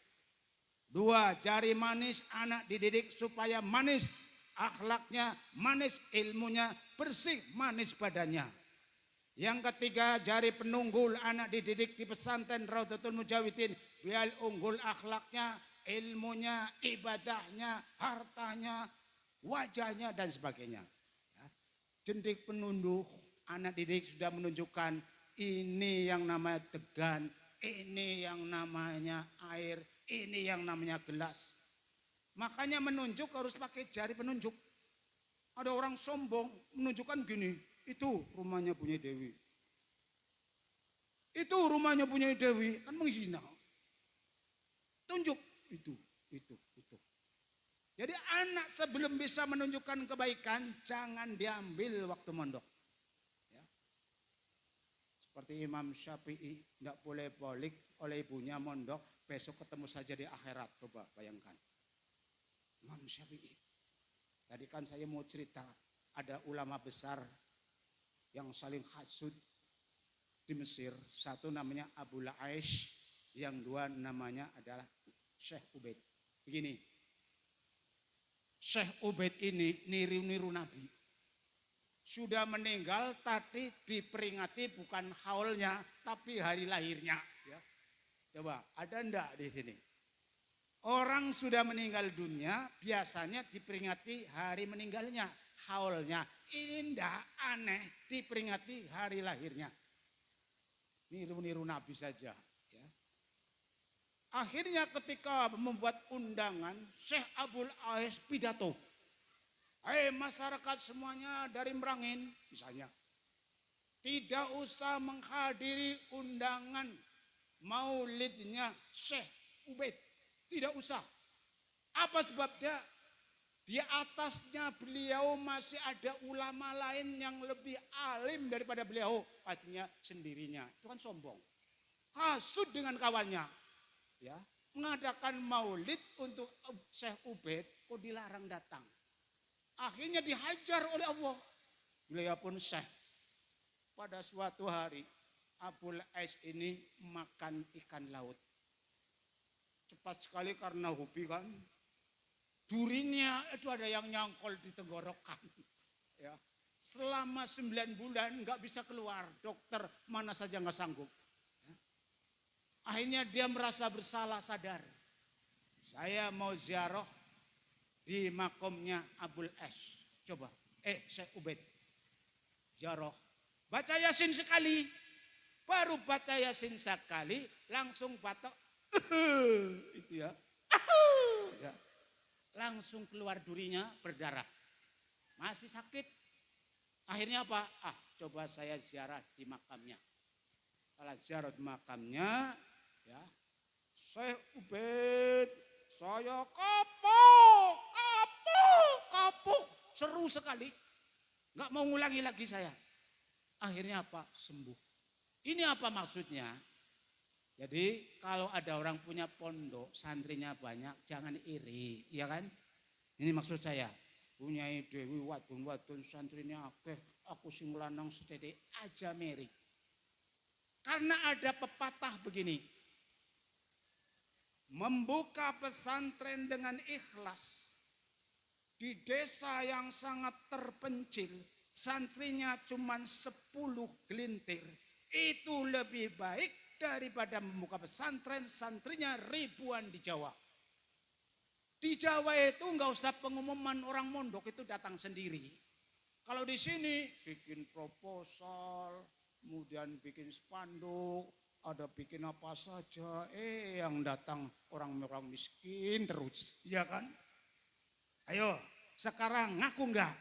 2, jari manis, anak dididik supaya manis. Akhlaknya manis, ilmunya bersih, manis badannya. Yang ketiga, jari penunggul, anak dididik di pesantren Raudhatul Mujawidin biar unggul akhlaknya, ilmunya, ibadahnya, hartanya, wajahnya dan sebagainya. Ya. Jentik penunduh, anak didik sudah menunjukkan ini yang namanya degan, ini yang namanya air, ini yang namanya gelas. Makanya menunjuk harus pakai jari penunjuk. Ada orang sombong menunjukkan gini, itu rumahnya Bunyai Dewi. Itu rumahnya Bunyai Dewi, kan menghina. Tunjuk itu. Jadi anak sebelum bisa menunjukkan kebaikan, jangan diambil waktu mondok. Ya. Seperti Imam Syafi'i, tidak boleh balik oleh ibunya mondok, besok ketemu saja di akhirat. Coba bayangkan. Imam Syafi'i. Tadi kan saya mau cerita, ada ulama besar yang saling hasud di Mesir. Satu namanya Abu Aish, yang dua namanya adalah Syekh Ubaid. Begini, Syekh Ubaid ini niru-niru Nabi. Sudah meninggal tadi diperingati bukan haulnya tapi hari lahirnya. Ya. Coba ada enggak di sini? Orang sudah meninggal dunia biasanya diperingati hari meninggalnya, haulnya. Ini enggak aneh diperingati hari lahirnya. Niru-niru Nabi saja. Ya. Akhirnya ketika membuat undangan, Syekh Abul Ais pidato. Masyarakat semuanya dari Merangin misalnya. Tidak usah menghadiri undangan maulidnya Syekh Ubaid. Tidak usah. Apa sebabnya? Di atasnya beliau masih ada ulama lain yang lebih alim daripada beliau. Pastinya sendirinya. Itu kan sombong. Hasud dengan kawannya. Ya, mengadakan maulid untuk Syekh Ubaid kok dilarang datang. Akhirnya dihajar oleh Allah. Beliau pun Syekh. Pada suatu hari Abul Ais ini makan ikan laut. Cepat sekali karena hobi kan. Durinya itu ada yang nyangkol di tenggorokan. Ya. Selama 9 bulan nggak bisa keluar. Dokter mana saja nggak sanggup. Ya. Akhirnya dia merasa bersalah sadar. Saya mau ziarah di makomnya Abul Ais. Coba, Syekh Ubaid. Ziarah. Baca Yasin sekali. Baru baca Yasin sekali langsung batok itu ya. Ya. Langsung keluar durinya berdarah. Masih sakit. Akhirnya apa? Coba saya ziarah di makamnya. Kalau ziarah di makamnya, ya, Syekh Ubaid, saya kapok, seru sekali. Nggak mau ngulangi lagi saya. Akhirnya apa? Sembuh. Ini apa maksudnya? Jadi kalau ada orang punya pondok, santrinya banyak, jangan iri, ya kan? Ini maksud saya. Punya dewi wadon santrinya akeh, aku sing lanang sedede aja meri. Karena ada pepatah begini. Membuka pesantren dengan ikhlas di desa yang sangat terpencil, santrinya cuma 10 gelintir. Itu lebih baik daripada membuka pesantren, santrinya ribuan di Jawa. Di Jawa itu nggak usah pengumuman, orang mondok itu datang sendiri. Kalau di sini bikin proposal, kemudian bikin spanduk, ada bikin apa saja, yang datang orang-orang miskin terus, ya kan? Ayo, sekarang ngaku enggak?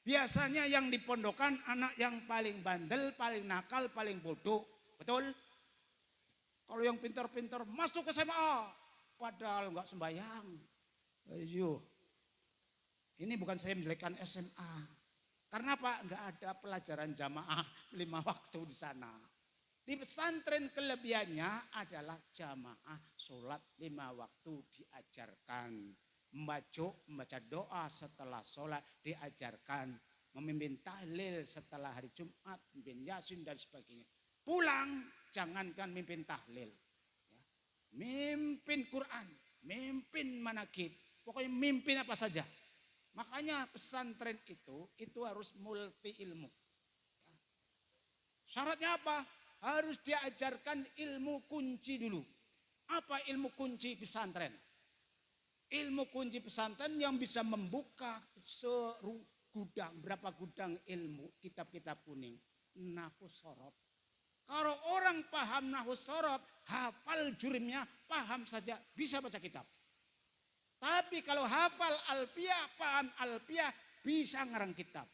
Biasanya yang dipondokan anak yang paling bandel, paling nakal, paling bodoh. Betul? Kalau yang pintar-pintar masuk ke SMA, padahal enggak sembahyang. Ayo. Ini bukan saya menjelekkan SMA. Karena apa? Enggak ada pelajaran jamaah 5 waktu di sana. Di pesantren kelebihannya adalah jamaah sholat 5 waktu diajarkan. Membaca doa setelah sholat diajarkan. Memimpin tahlil setelah hari Jumat, memimpin Yasin dan sebagainya. Pulang jangankan mimpin tahlil. Ya. Mimpin Quran, mimpin manakib. Pokoknya mimpin apa saja. Makanya pesantren itu harus multi ilmu. Ya. Syaratnya apa? Harus diajarkan ilmu kunci dulu. Apa ilmu kunci pesantren? Ilmu kunci pesantren yang bisa membuka gudang, berapa gudang ilmu, kitab-kitab kuning. Nahwu sorob. Kalau orang paham nahwu sorob, hafal jurimnya, paham saja, bisa baca kitab. Tapi kalau hafal alfiah, paham alfiah, bisa ngarang kitab.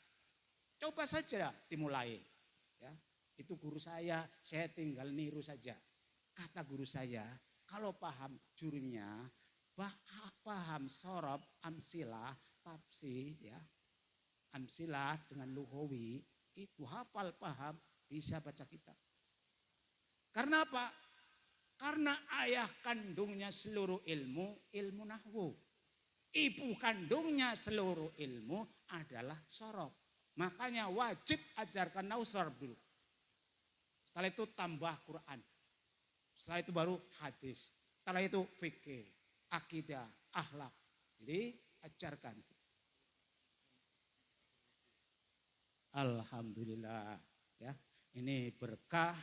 Coba saja dimulai. Ya, itu guru saya tinggal niru saja. Kata guru saya, kalau paham jurimnya, paham sorob, amsilah, tafsir, ya, amsilah dengan lugawi, itu hafal paham bisa baca kitab. Karena apa? Karena ayah kandungnya seluruh ilmu nahwu. Ibu kandungnya seluruh ilmu adalah sorob. Makanya wajib ajarkan nahwu sorob dulu. Setelah itu tambah Quran. Setelah itu baru hadis. Setelah itu fikih, akidah, akhlak. Jadi ajarkan. Alhamdulillah, ya. Ini berkah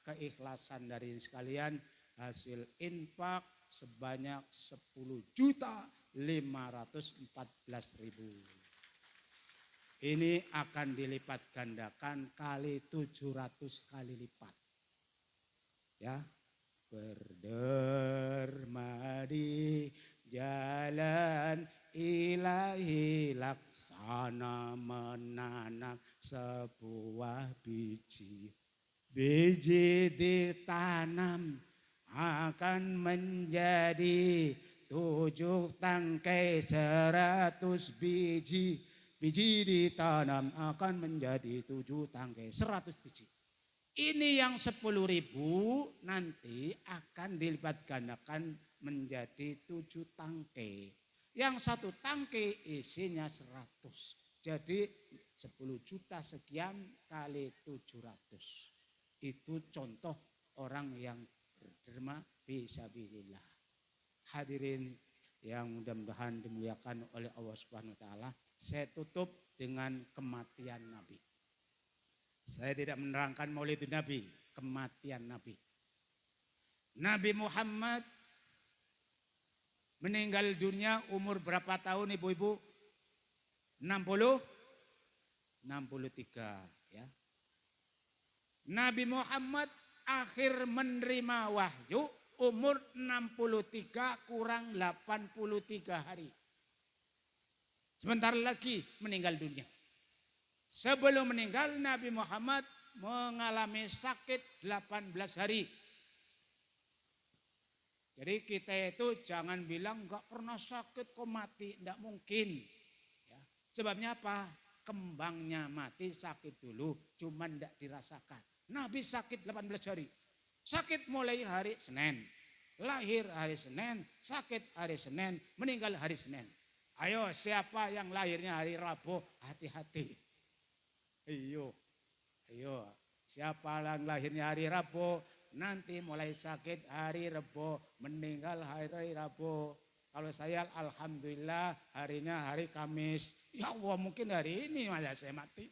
keikhlasan dari sekalian, hasil infak sebanyak 10.514.000. Ini akan dilipat gandakan kali 700 kali lipat. Ya. Berderma di jalan ilahi, laksana menanam sebuah biji. Biji ditanam akan menjadi 7 tangkai 100 biji. Biji ditanam akan menjadi 7 tangkai 100 biji. Ini yang 10.000 nanti akan dilipat gandakan menjadi 7 tangkai. Yang 1 tangkai isinya 100. Jadi 10 juta sekian kali 700. Itu contoh orang yang berderma fisabilillah. Hadirin yang mudah-mudahan dimuliakan oleh Allah Subhanahu wa taala, saya tutup dengan kematian Nabi. Saya tidak menerangkan Maulidun Nabi, kematian Nabi. Nabi Muhammad meninggal dunia umur berapa tahun ibu-ibu? 60? 63 ya. Nabi Muhammad akhir menerima wahyu umur 63 kurang 83 hari. Sebentar lagi meninggal dunia. Sebelum meninggal Nabi Muhammad mengalami sakit 18 hari. Jadi kita itu jangan bilang enggak pernah sakit kok mati, enggak mungkin. Ya. Sebabnya apa? Kembangnya mati sakit dulu, cuman enggak dirasakan. Nabi sakit 18 hari. Sakit mulai hari Senin. Lahir hari Senin, sakit hari Senin, meninggal hari Senin. Ayo siapa yang lahirnya hari Rabu, hati-hati. Ayo, siapa yang lahirnya hari Rabu, nanti mulai sakit hari Rabu, meninggal hari Rabu. Kalau saya alhamdulillah harinya hari Kamis. Ya Allah mungkin hari ini malah saya mati.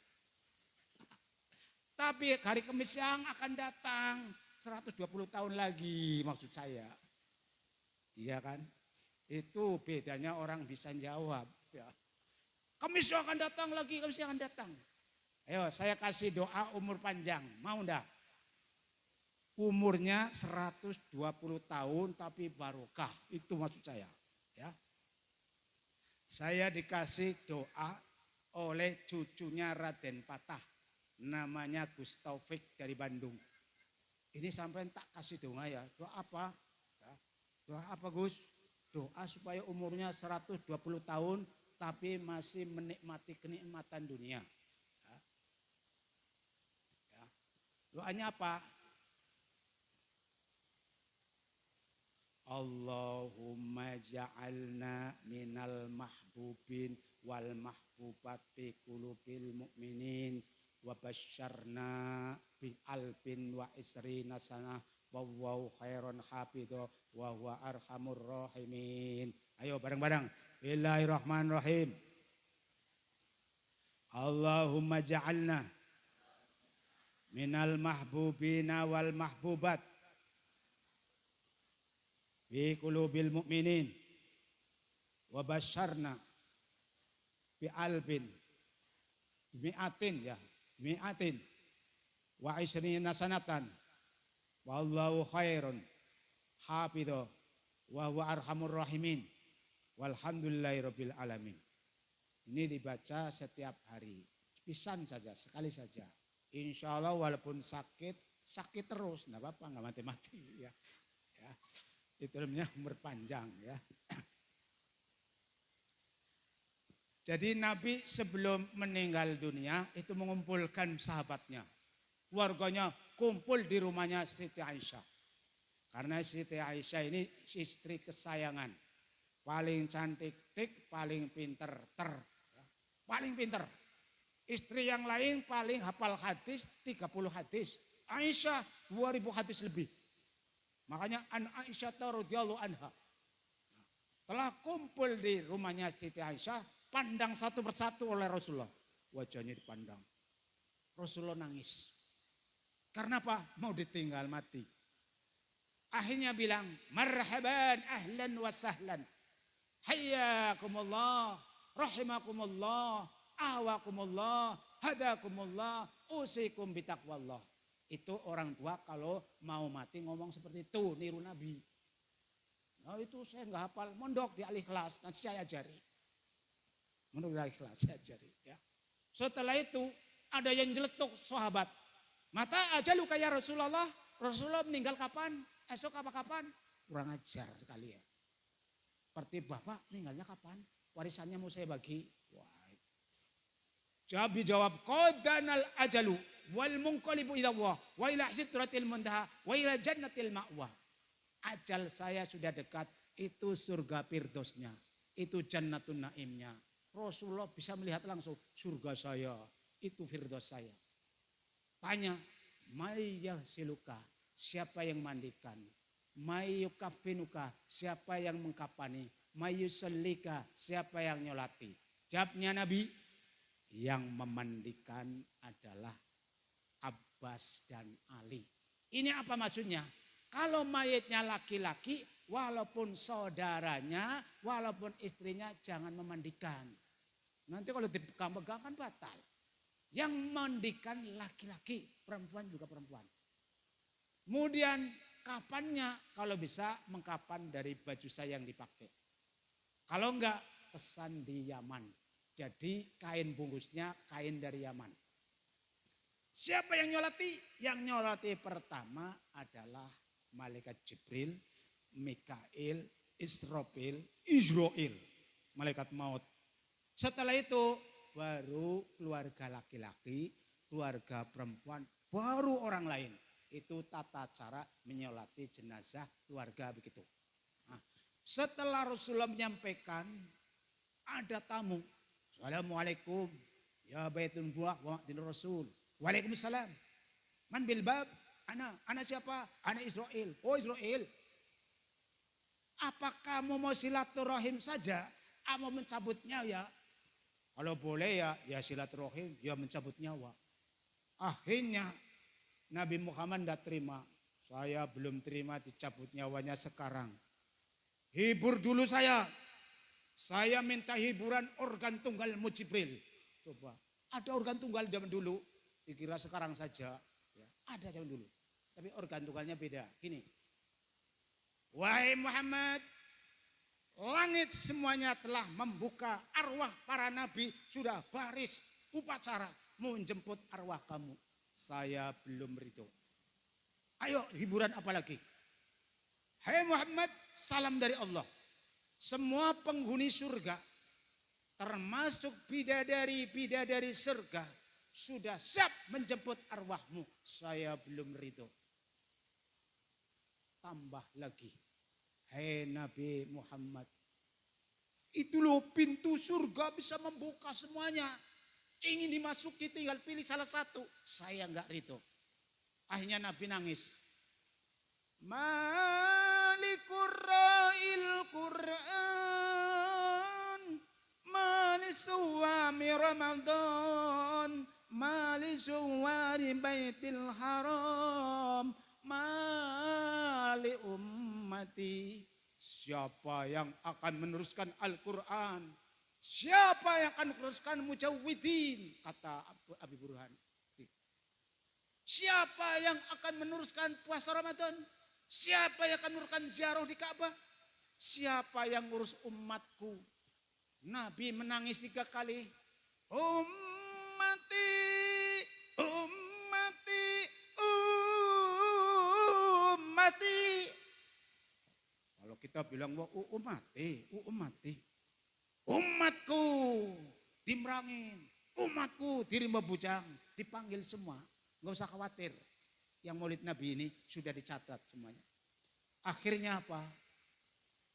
Tapi hari Kamis yang akan datang 120 tahun lagi maksud saya. Iya kan? Itu bedanya orang bisa jawab. Ya. Kamis yang akan datang lagi, Kamis yang akan datang. Ayo saya kasih doa umur panjang, mau enggak? Umurnya 120 tahun tapi barokah, itu maksud saya. Ya. Saya dikasih doa oleh cucunya Raden Patah, namanya Gus Taufik dari Bandung. Ini sampai tak kasih doa ya, doa apa? Ya. Doa apa Gus? Doa supaya umurnya 120 tahun tapi masih menikmati kenikmatan dunia. Doanya apa? Allahumma ja'alna minal mahbubin wal mahbubat fi qulubil mu'minin wa basyarna bil alfin wa isrina sanah wallahu khairon hafidho wa huwa arhamur rahimin. Ayo bareng-bareng. Bismillahirrahmanirrahim. Allahumma ja'alna minal mahbubina wal mahbubat fi qulubil mu'minin wa basyarna bi alfin mi'atin wa isrina sanatan wallahu khairun hafidho wa huwa arhamur rahimin walhamdulillahi rabbil alamin. Ini dibaca setiap hari, pisan saja, sekali saja. Insya Allah walaupun sakit terus, enggak apa-apa, enggak mati-mati ya. Ya. Itu namanya umur panjang ya. Jadi Nabi sebelum meninggal dunia itu mengumpulkan sahabatnya. Keluarganya kumpul di rumahnya Siti Aisyah. Karena Siti Aisyah ini istri kesayangan. Paling cantik, paling pinter, paling pinter. Istri yang lain paling hafal hadis 30 hadis. Aisyah 2000 hadis lebih. Makanya Aisyah radhiyallahu anha. Telah kumpul di rumahnya Siti Aisyah, pandang satu persatu oleh Rasulullah. Wajahnya dipandang. Rasulullah nangis. Karena apa? Mau ditinggal mati. Akhirnya bilang, marhaban ahlan wa sahlan. Hayyakumullah, rahimakumullah. Awakumullah, hadakumullah, usikum bitaqwallah. Itu orang tua kalau mau mati ngomong seperti itu, niru Nabi. Nah itu saya enggak hafal, mondok di Al-Ikhlas, nanti saya ajari. Mondok di Al-Ikhlas, saya ajari. Ya. Setelah itu ada yang jeletuk sahabat. Mata aja luka ya Rasulullah, Rasulullah meninggal kapan? Esok apa kapan? Kurang ajar sekali ya. Seperti bapak meninggalnya kapan? Warisannya mau saya bagi. Jawab qadanal ajalu wal munqalibu ila Allah wa ila sidratil muntaha wa ila jannatil ma'wa. Ajal saya sudah dekat, itu surga firdosnya, itu jannatun naimnya. Rasulullah bisa melihat langsung surga saya, itu firdos saya. Tanya, mayyasiluka, siapa yang mandikan? Mayyukafinuka, siapa yang mengkapani? Mayyusallika, siapa yang nyolati? Jawabnya Nabi, yang memandikan adalah Abbas dan Ali. Ini apa maksudnya? Kalau mayatnya laki-laki, walaupun saudaranya, walaupun istrinya jangan memandikan. Nanti kalau dipegang-pegang kan batal. Yang mandikan laki-laki, perempuan juga perempuan. Kemudian kapannya kalau bisa mengkapan dari baju saya yang dipakai. Kalau enggak pesan di Yaman. Jadi kain bungkusnya kain dari Yaman. Siapa yang nyolati? Yang nyolati pertama adalah malaikat Jibril, Mikail, Israfil, Israel, malaikat maut. Setelah itu baru keluarga laki-laki, keluarga perempuan, baru orang lain. Itu tata cara menyolati jenazah keluarga begitu. Nah, setelah Rasulullah menyampaikan, ada tamu. Assalamualaikum, ya baitun buah wa din Rasul. Waalaikumsalam. Man bil bab? Ana siapa? Ana Israel. Oh Israel. Apa kamu mau silaturahim saja? Mau mencabut nyawa? Kalau boleh ya silaturahim, ya mencabut nyawa. Akhirnya Nabi Muhammad tidak terima. Saya belum terima dicabut nyawanya sekarang. Hibur dulu saya. Saya minta hiburan organ tunggal Jibril. Coba, ada organ tunggal zaman dulu. Dikira sekarang saja. Ya, ada zaman dulu. Tapi organ tunggalnya beda. Gini. Wahai Muhammad, langit semuanya telah membuka arwah para nabi. Sudah baris upacara mau jemput arwah kamu. Saya belum ridho. Ayo hiburan apa lagi? Hai Muhammad, salam dari Allah. Semua penghuni surga, termasuk bidadari-bidadari surga, sudah siap menjemput arwahmu. Saya belum ridho. Tambah lagi. Hai Nabi Muhammad. Itu loh pintu surga bisa membuka semuanya. Ingin dimasuki tinggal pilih salah satu. Saya enggak ridho. Akhirnya Nabi nangis. Malikur ra'il Qur'an, Mali suwami Ramadan, Mali suwari baitil haram, Mali ummati. Siapa yang akan meneruskan Al-Quran? Siapa yang akan meneruskan Mujawwidin? Kata Abi Burhan. Siapa yang akan meneruskan puasa Ramadan? Siapa yang akan meneruskan ziarah di Ka'bah? Siapa yang ngurus umatku? Nabi menangis 3 kali. Ummati, ummati, ummati. Kalau kita bilang wah ummati, ummati. Umatku dimrangin, umatku dirimba bujang, dipanggil semua. Nggak usah khawatir. Yang maulid Nabi ini sudah dicatat semuanya. Akhirnya apa?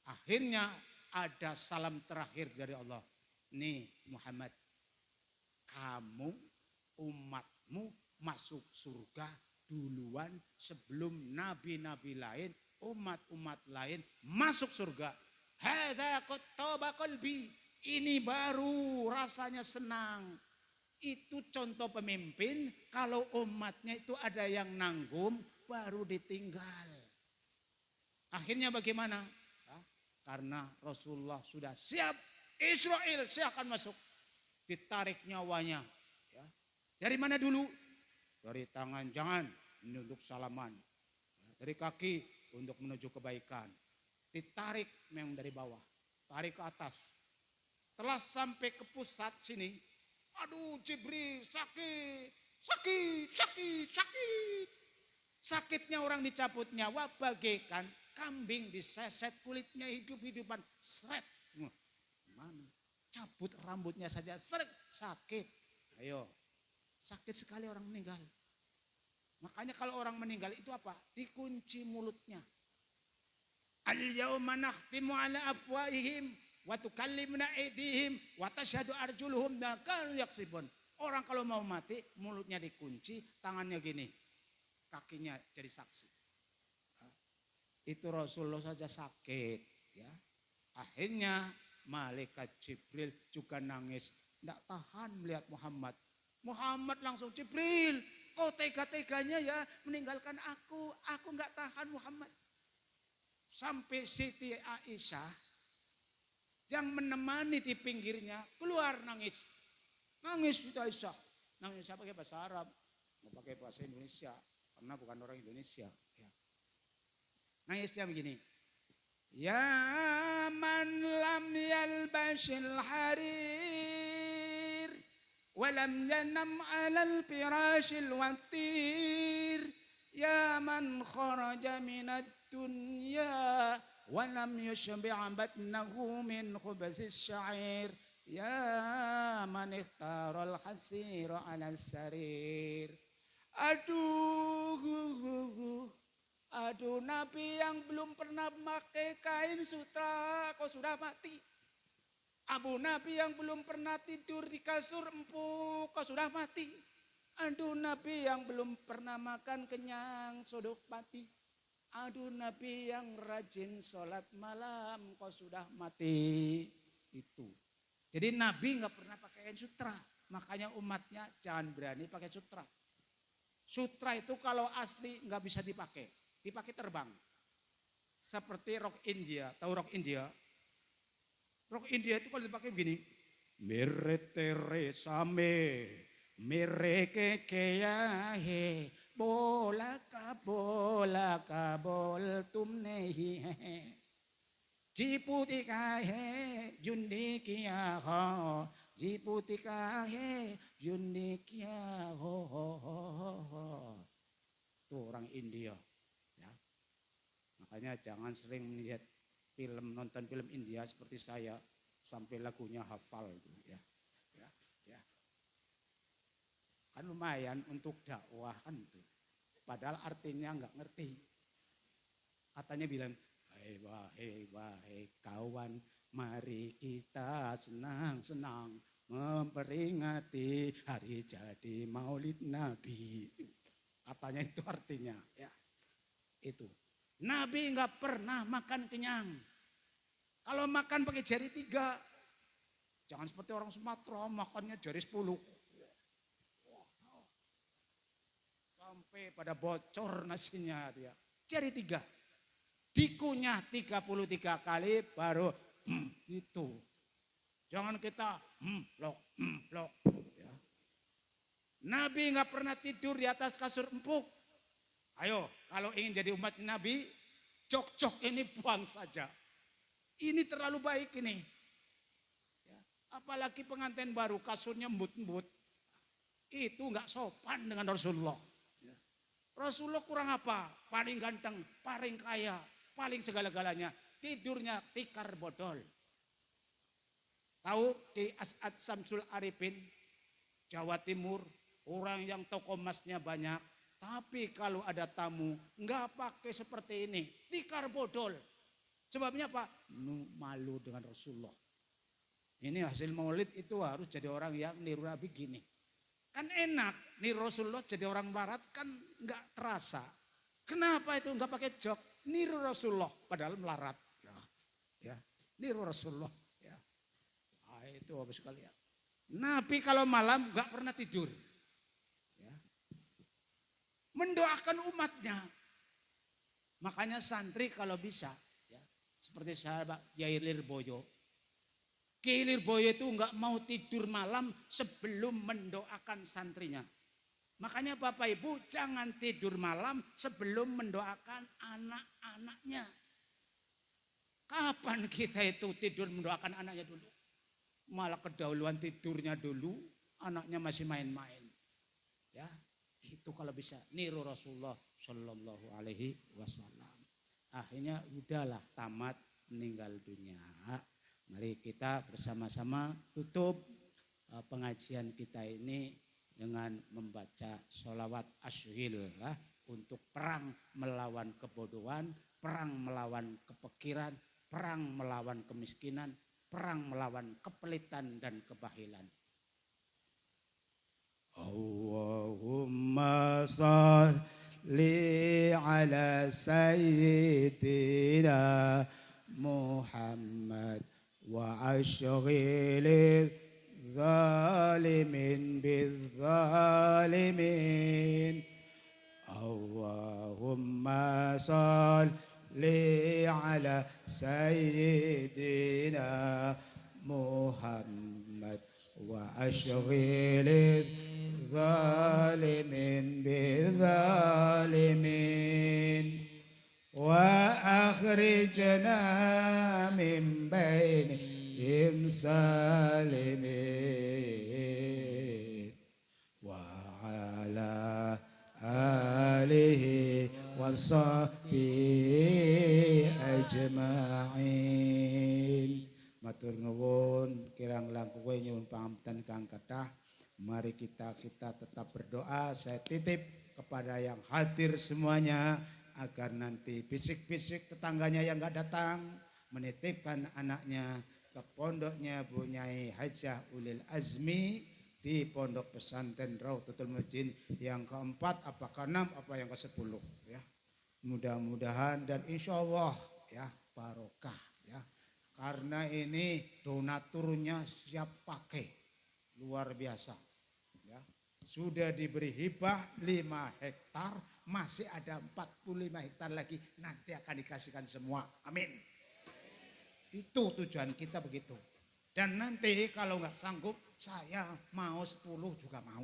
Akhirnya ada salam terakhir dari Allah. Nih Muhammad, kamu umatmu masuk surga duluan sebelum nabi-nabi lain, umat-umat lain masuk surga. Hadza qattaba qalbi. Ini baru rasanya senang. Itu contoh pemimpin, kalau umatnya itu ada yang nanggung, baru ditinggal. Akhirnya bagaimana? Ya, karena Rasulullah sudah siap, Israel saya akan masuk. Ditarik nyawanya. Ya. Dari mana dulu? Dari tangan jangan untuk salaman. Ya, dari kaki untuk menuju kebaikan. Ditarik memang dari bawah, tarik ke atas. Telah sampai ke pusat sini. Aduh Jibril sakit, sakit, sakit, sakit. Sakitnya orang dicabut nyawa bagaikan kambing diseset kulitnya hidup-hidupan. Seret. Mana? Cabut rambutnya saja seret, sakit. Ayo, sakit sekali orang meninggal. Makanya kalau orang meninggal itu apa? Dikunci mulutnya. Al-yawma nakhtimu ala afwahihim wa tukallimuna aydihim wa tashhadu arjuluhum bima kanu yaksibun. Orang kalau mau mati mulutnya dikunci, tangannya gini. Kakinya jadi saksi. Itu Rasulullah saja sakit, ya. Akhirnya malaikat Jibril juga nangis, tidak tahan melihat Muhammad. Muhammad langsung, Jibril, kau tega-teganya ya meninggalkan aku nggak tahan Muhammad. Sampai Siti Aisyah yang menemani di pinggirnya keluar nangis. Nangis Siti Aisyah. Nah, saya pakai bahasa Arab, mau pakai bahasa Indonesia karena bukan orang Indonesia. Ya. Nangisnya begini. Ya man lam yalbashil harir walam yanam alal firashil watir ya man kharaja minad dunya walam yushbi' batnahu min khubzis syair ya man ikhtaral hasir ala sarir. Aduh, Nabi yang belum pernah memakai kain sutra kok sudah mati. Abu Nabi yang belum pernah tidur di kasur empuk kok sudah mati. Aduh, Nabi yang belum pernah makan kenyang sudah mati. Aduh, Nabi yang rajin sholat malam kok sudah mati. Itu. Jadi Nabi nggak pernah pakai kain sutra. Makanya umatnya jangan berani pakai sutra. Sutra itu kalau asli nggak bisa dipakai terbang. Seperti rok India, tahu rok India? Rok India itu kalau dipakai begini, mere tere same, mere kekea he, bola ka bol tumne hi he, jiputi ka he, jundi kia ho, jiputi ka he, jundi kia ho. Itu orang India. Makanya jangan sering melihat nonton film India seperti saya sampai lagunya hafal ya. Kan lumayan untuk dakwah kan tuh. Padahal artinya nggak ngerti. Katanya bilang, wahai kawan, mari kita senang-senang memperingati hari jadi Maulid Nabi. Katanya itu artinya ya. Itu. Nabi nggak pernah makan kenyang. Kalau makan pakai jari 3. Jangan seperti orang Sumatera makannya jari 10. Sampai pada bocor nasinya dia. Jari 3. Dikunyah 33 kali baru itu. Jangan kita lok. Ya. Nabi nggak pernah tidur di atas kasur empuk. Ayo, kalau ingin jadi umat Nabi, cok ini buang saja. Ini terlalu baik ini. Ya, apalagi pengantin baru, kasurnya embut-embut. Itu enggak sopan dengan Rasulullah. Ya. Rasulullah kurang apa? Paling ganteng, paling kaya, paling segala-galanya. Tidurnya tikar bodol. Tahu Ki As'ad Samsul Arifin, Jawa Timur, orang yang toko emasnya banyak. Tapi kalau ada tamu, enggak pakai seperti ini. Tikar bodol. Sebabnya apa? Malu dengan Rasulullah. Ini hasil maulid itu harus jadi orang yang niru Nabi gini. Kan enak, niru Rasulullah jadi orang barat kan enggak terasa. Kenapa itu enggak pakai jok? Niru Rasulullah padahal melarat. Ya, niru Rasulullah. Ya. Nah, itu apa sekalian. Nabi kalau malam enggak pernah tidur. Mendoakan umatnya. Makanya santri kalau bisa, ya, seperti sahabat Kiai Lirboyo. Kiai Lirboyo itu enggak mau tidur malam sebelum mendoakan santrinya. Makanya Bapak Ibu jangan tidur malam sebelum mendoakan anak-anaknya. Kapan kita itu tidur mendoakan anaknya dulu? Malah kedahuluan tidurnya dulu, anaknya masih main-main. Ya. Itu kalau bisa niru Rasulullah Shallallahu Alaihi Wasallam. Akhirnya udahlah tamat meninggal dunia. Mari kita bersama-sama tutup pengajian kita ini dengan membaca sholawat asyhil untuk perang melawan kebodohan, perang melawan kepekiran, perang melawan kemiskinan, perang melawan kepelitan dan kebahilan. Allahumma salli ala sayyidina Muhammad wa ashghil zalimin bizzalimin. Allahumma salli ala sayyidina Muhammad wa ashghil الظالمين بالظالمين وأخرجنا من بينهم سالمين وعلى آله وصحبه أجمعين. Matur nuwun kirang langkung nyuwun pangapunten kang kathah. Mari kita tetap berdoa. Saya titip kepada yang hadir semuanya agar nanti bisik-bisik tetangganya yang enggak datang menitipkan anaknya ke pondoknya Bu Nyai Hajah Ulil Azmi di Pondok Pesantren Raudhatul Mujin yang keempat, apa keenam, apa yang ke-10 ya. Mudah-mudahan dan insya Allah ya barokah ya. Karena ini donaturnya siap pakai luar biasa ya. Sudah diberi hibah 5 hektar, masih ada 45 hektar lagi nanti akan dikasihkan semua. Amin. Itu tujuan kita begitu. Dan nanti kalau nggak sanggup saya mau 10 juga mau.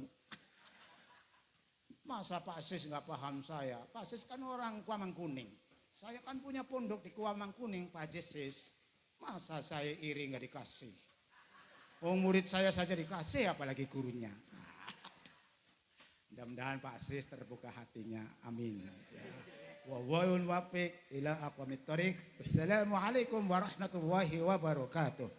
Masa Pak Sis nggak paham saya? Pak Sis kan orang Kuamangkuning. Saya kan punya pondok di Kuamangkuning, Pak Sis. Masa saya iri nggak dikasih? Oh murid saya saja dikasih, apalagi gurunya. Mudah-mudahan Pak Sis terbuka hatinya. Amin. Wallahul muwaffiq ila aqwamit thoriq. Wassalamualaikum warahmatullahi wabarakatuh.